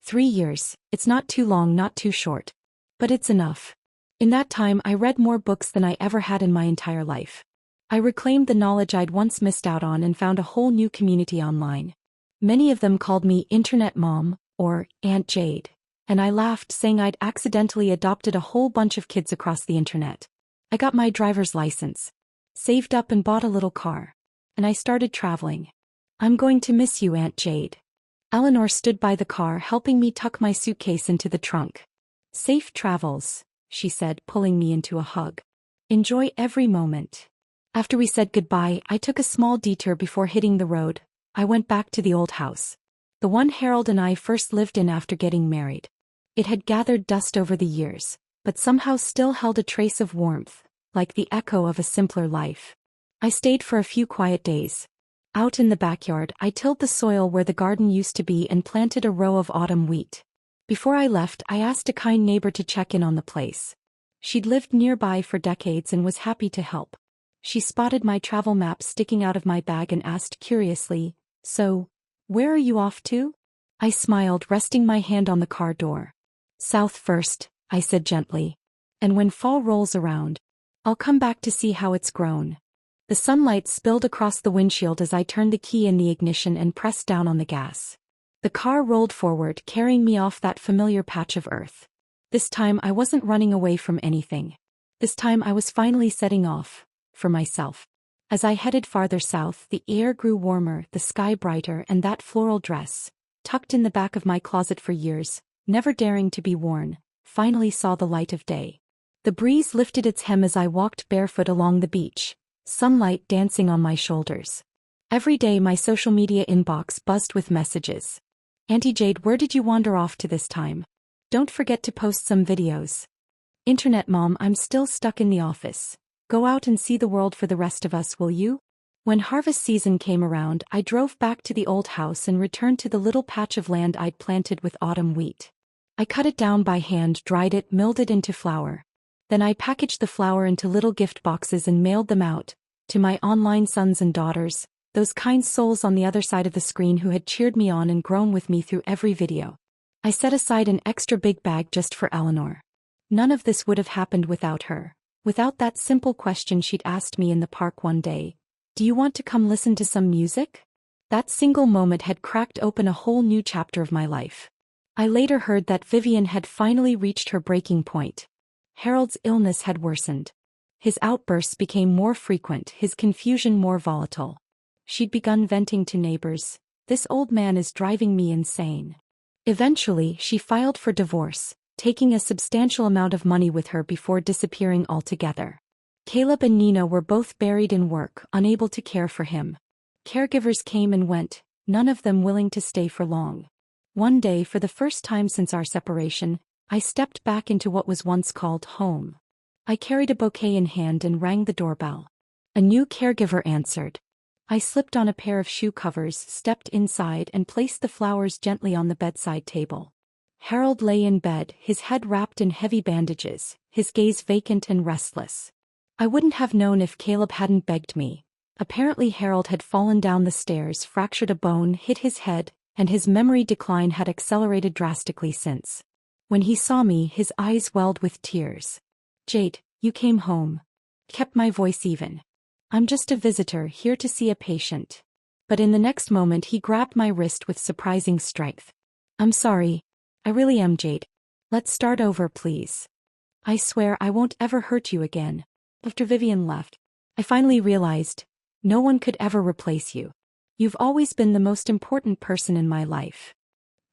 3 years, it's not too long, not too short. But it's enough. In that time I read more books than I ever had in my entire life. I reclaimed the knowledge I'd once missed out on and found a whole new community online. Many of them called me Internet Mom, or Aunt Jade, and I laughed, saying I'd accidentally adopted a whole bunch of kids across the internet. I got my driver's license, saved up and bought a little car, and I started traveling. I'm going to miss you, Aunt Jade. Eleanor stood by the car helping me tuck my suitcase into the trunk. Safe travels, she said, pulling me into a hug. Enjoy every moment. After we said goodbye, I took a small detour before hitting the road. I went back to the old house. The one Harold and I first lived in after getting married. It had gathered dust over the years, but somehow still held a trace of warmth, like the echo of a simpler life. I stayed for a few quiet days. Out in the backyard, I tilled the soil where the garden used to be and planted a row of autumn wheat. Before I left, I asked a kind neighbor to check in on the place. She'd lived nearby for decades and was happy to help. She spotted my travel map sticking out of my bag and asked curiously, "So, where are you off to?" I smiled, resting my hand on the car door. "South first," I said gently. "And when fall rolls around, I'll come back to see how it's grown." The sunlight spilled across the windshield as I turned the key in the ignition and pressed down on the gas. The car rolled forward, carrying me off that familiar patch of earth. This time I wasn't running away from anything. This time I was finally setting off, for myself. As I headed farther south, the air grew warmer, the sky brighter, and that floral dress, tucked in the back of my closet for years, never daring to be worn, finally saw the light of day. The breeze lifted its hem as I walked barefoot along the beach, sunlight dancing on my shoulders. Every day my social media inbox buzzed with messages. "Auntie Jade, where did you wander off to this time? Don't forget to post some videos." "Internet Mom, I'm still stuck in the office. Go out and see the world for the rest of us, will you?" When harvest season came around, I drove back to the old house and returned to the little patch of land I'd planted with autumn wheat. I cut it down by hand, dried it, milled it into flour. Then I packaged the flour into little gift boxes and mailed them out to my online sons and daughters, those kind souls on the other side of the screen who had cheered me on and grown with me through every video. I set aside an extra big bag just for Eleanor. None of this would have happened without her, without that simple question she'd asked me in the park one day. "Do you want to come listen to some music?" That single moment had cracked open a whole new chapter of my life. I later heard that Vivian had finally reached her breaking point. Harold's illness had worsened. His outbursts became more frequent, his confusion more volatile. She'd begun venting to neighbors, "This old man is driving me insane." Eventually, she filed for divorce, taking a substantial amount of money with her before disappearing altogether. Caleb and Nina were both buried in work, unable to care for him. Caregivers came and went, none of them willing to stay for long. One day, for the first time since our separation, I stepped back into what was once called home. I carried a bouquet in hand and rang the doorbell. A new caregiver answered. I slipped on a pair of shoe covers, stepped inside, and placed the flowers gently on the bedside table. Harold lay in bed, his head wrapped in heavy bandages, his gaze vacant and restless. I wouldn't have known if Caleb hadn't begged me. Apparently Harold had fallen down the stairs, fractured a bone, hit his head, and his memory decline had accelerated drastically since. When he saw me, his eyes welled with tears. "Jade, you came home." Kept my voice even. "I'm just a visitor, here to see a patient." But in the next moment he grabbed my wrist with surprising strength. I'm sorry. I really am, Jade. Let's start over, please. I swear I won't ever hurt you again. After Vivian left, I finally realized, no one could ever replace you. You've always been the most important person in my life.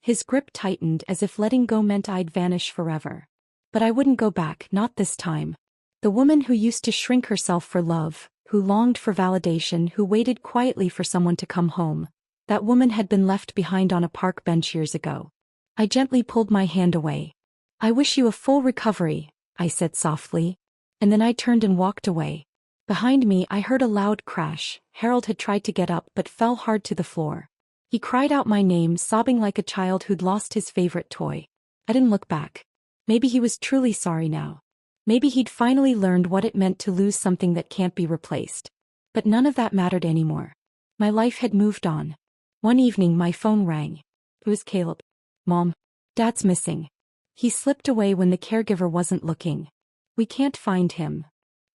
His grip tightened as if letting go meant I'd vanish forever. But I wouldn't go back, not this time. The woman who used to shrink herself for love, who longed for validation, who waited quietly for someone to come home. That woman had been left behind on a park bench years ago. I gently pulled my hand away. I wish you a full recovery, I said softly. And then I turned and walked away. Behind me I heard a loud crash. Harold had tried to get up but fell hard to the floor. He cried out my name, sobbing like a child who'd lost his favorite toy. I didn't look back. Maybe he was truly sorry now. Maybe he'd finally learned what it meant to lose something that can't be replaced. But none of that mattered anymore. My life had moved on. One evening my phone rang. It was Caleb. Mom, Dad's missing. He slipped away when the caregiver wasn't looking. We can't find him.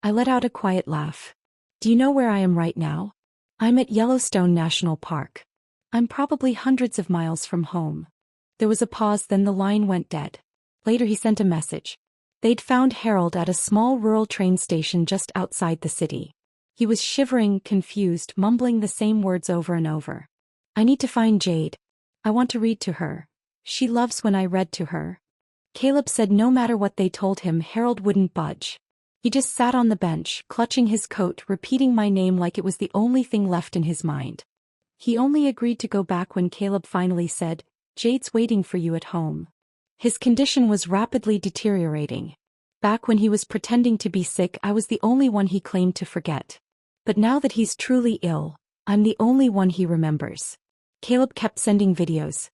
I let out a quiet laugh. Do you know where I am right now? I'm at Yellowstone National Park. I'm probably hundreds of miles from home. There was a pause, then the line went dead. Later he sent a message. They'd found Harold at a small rural train station just outside the city. He was shivering, confused, mumbling the same words over and over. I need to find Jade. I want to read to her. She loves when I read to her. Caleb said no matter what they told him, Harold wouldn't budge. He just sat on the bench, clutching his coat, repeating my name like it was the only thing left in his mind. He only agreed to go back when Caleb finally said, Jade's waiting for you at home. His condition was rapidly deteriorating. Back when he was pretending to be sick, I was the only one he claimed to forget. But now that he's truly ill, I'm the only one he remembers. Caleb kept sending videos.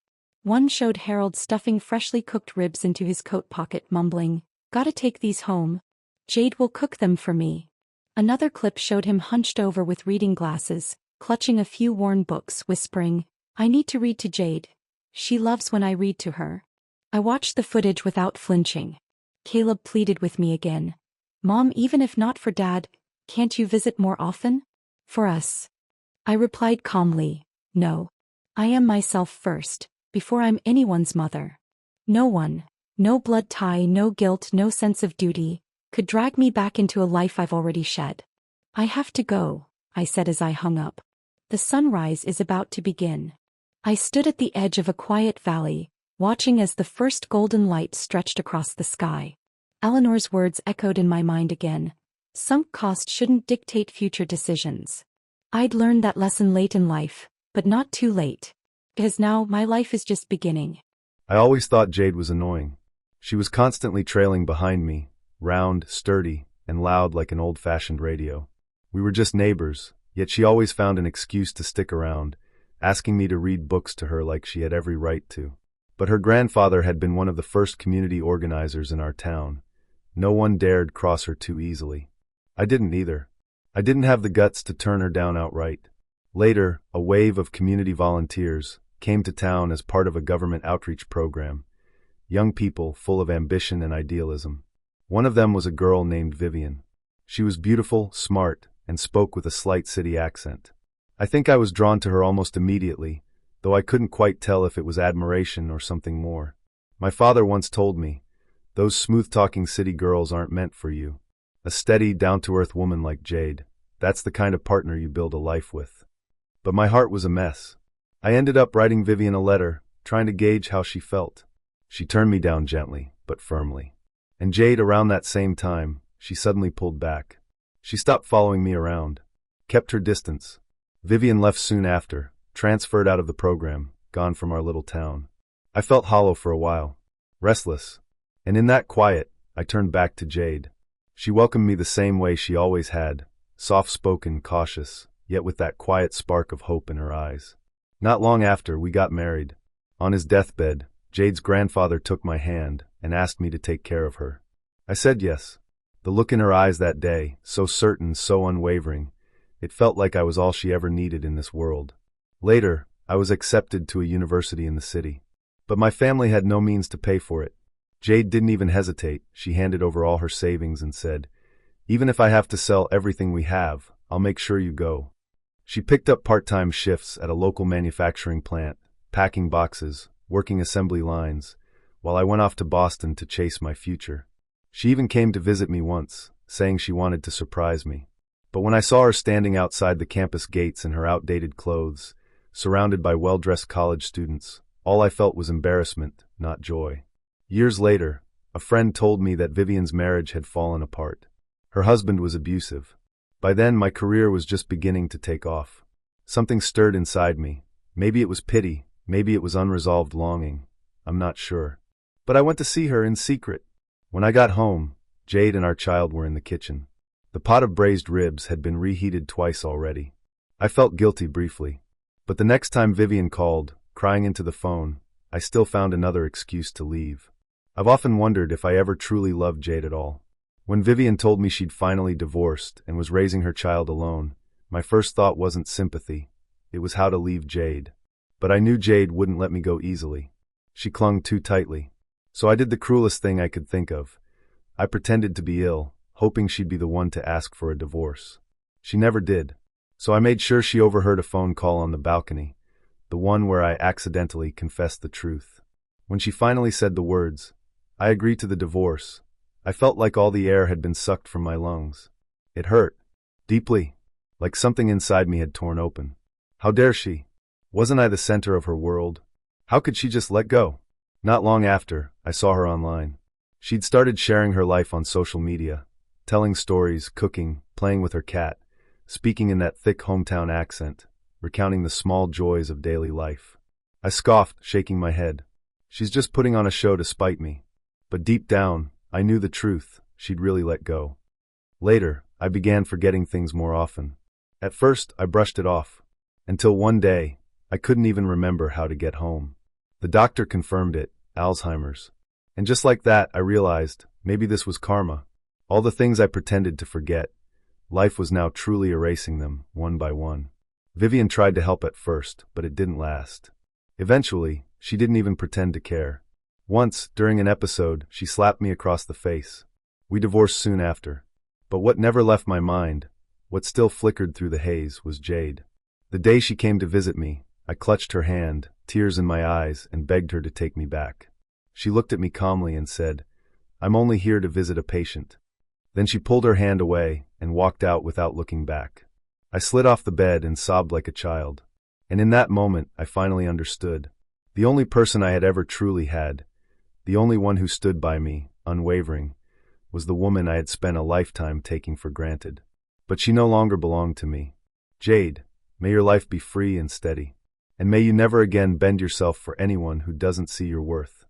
One showed Harold stuffing freshly cooked ribs into his coat pocket, mumbling, Gotta take these home. Jade will cook them for me. Another clip showed him hunched over with reading glasses, clutching a few worn books, whispering, I need to read to Jade. She loves when I read to her. I watched the footage without flinching. Caleb pleaded with me again. Mom, even if not for Dad, can't you visit more often? For us. I replied calmly, no. I am myself first, before I'm anyone's mother. No one, no blood tie, no guilt, no sense of duty, could drag me back into a life I've already shed. I have to go, I said as I hung up. The sunrise is about to begin. I stood at the edge of a quiet valley, watching as the first golden light stretched across the sky. Eleanor's words echoed in my mind again. Sunk cost shouldn't dictate future decisions. I'd learned that lesson late in life, but not too late. Because now my life is just beginning. I always thought Jade was annoying. She was constantly trailing behind me, round, sturdy, and loud like an old-fashioned radio. We were just neighbors, yet she always found an excuse to stick around, asking me to read books to her like she had every right to. But her grandfather had been one of the first community organizers in our town. No one dared cross her too easily. I didn't either. I didn't have the guts to turn her down outright. Later, a wave of community volunteers came to town as part of a government outreach program. Young people full of ambition and idealism. One of them was a girl named Vivian. She was beautiful, smart, and spoke with a slight city accent. I think I was drawn to her almost immediately, though I couldn't quite tell if it was admiration or something more. My father once told me, those smooth-talking city girls aren't meant for you. A steady, down-to-earth woman like Jade, that's the kind of partner you build a life with. But my heart was a mess. I ended up writing Vivian a letter, trying to gauge how she felt. She turned me down gently, but firmly. And Jade, around that same time, she suddenly pulled back. She stopped following me around, kept her distance. Vivian left soon after, transferred out of the program, gone from our little town. I felt hollow for a while, restless. And in that quiet, I turned back to Jade. She welcomed me the same way she always had, soft-spoken, cautious, yet with that quiet spark of hope in her eyes. Not long after, we got married. On his deathbed, Jade's grandfather took my hand and asked me to take care of her. I said yes. The look in her eyes that day, so certain, so unwavering, it felt like I was all she ever needed in this world. Later, I was accepted to a university in the city. But my family had no means to pay for it. Jade didn't even hesitate. She handed over all her savings and said, "Even if I have to sell everything we have, I'll make sure you go." She picked up part-time shifts at a local manufacturing plant, packing boxes, working assembly lines, while I went off to Boston to chase my future. She even came to visit me once, saying she wanted to surprise me. But when I saw her standing outside the campus gates in her outdated clothes, surrounded by well-dressed college students, all I felt was embarrassment, not joy. Years later, a friend told me that Vivian's marriage had fallen apart. Her husband was abusive. By then, my career was just beginning to take off. Something stirred inside me. Maybe it was pity, maybe it was unresolved longing. I'm not sure. But I went to see her in secret. When I got home, Jade and our child were in the kitchen. The pot of braised ribs had been reheated twice already. I felt guilty briefly. But the next time Vivian called, crying into the phone, I still found another excuse to leave. I've often wondered if I ever truly loved Jade at all. When Vivian told me she'd finally divorced and was raising her child alone, my first thought wasn't sympathy. It was how to leave Jade. But I knew Jade wouldn't let me go easily. She clung too tightly. So I did the cruelest thing I could think of. I pretended to be ill, hoping she'd be the one to ask for a divorce. She never did. So I made sure she overheard a phone call on the balcony, the one where I accidentally confessed the truth. When she finally said the words, "I agree to the divorce," I felt like all the air had been sucked from my lungs. It hurt. Deeply. Like something inside me had torn open. How dare she? Wasn't I the center of her world? How could she just let go? Not long after, I saw her online. She'd started sharing her life on social media, telling stories, cooking, playing with her cat, speaking in that thick hometown accent, recounting the small joys of daily life. I scoffed, shaking my head. She's just putting on a show to spite me. But deep down, I knew the truth. She'd really let go. Later, I began forgetting things more often. At first, I brushed it off. Until one day, I couldn't even remember how to get home. The doctor confirmed it, Alzheimer's. And just like that, I realized, maybe this was karma. All the things I pretended to forget, life was now truly erasing them, one by one. Vivian tried to help at first, but it didn't last. Eventually, she didn't even pretend to care. Once, during an episode, she slapped me across the face. We divorced soon after. But what never left my mind, what still flickered through the haze, was Jade. The day she came to visit me, I clutched her hand, tears in my eyes, and begged her to take me back. She looked at me calmly and said, "I'm only here to visit a patient." Then she pulled her hand away and walked out without looking back. I slid off the bed and sobbed like a child. And in that moment, I finally understood. The only person I had ever truly had, the only one who stood by me, unwavering, was the woman I had spent a lifetime taking for granted. But she no longer belonged to me. Jade, may your life be free and steady. And may you never again bend yourself for anyone who doesn't see your worth.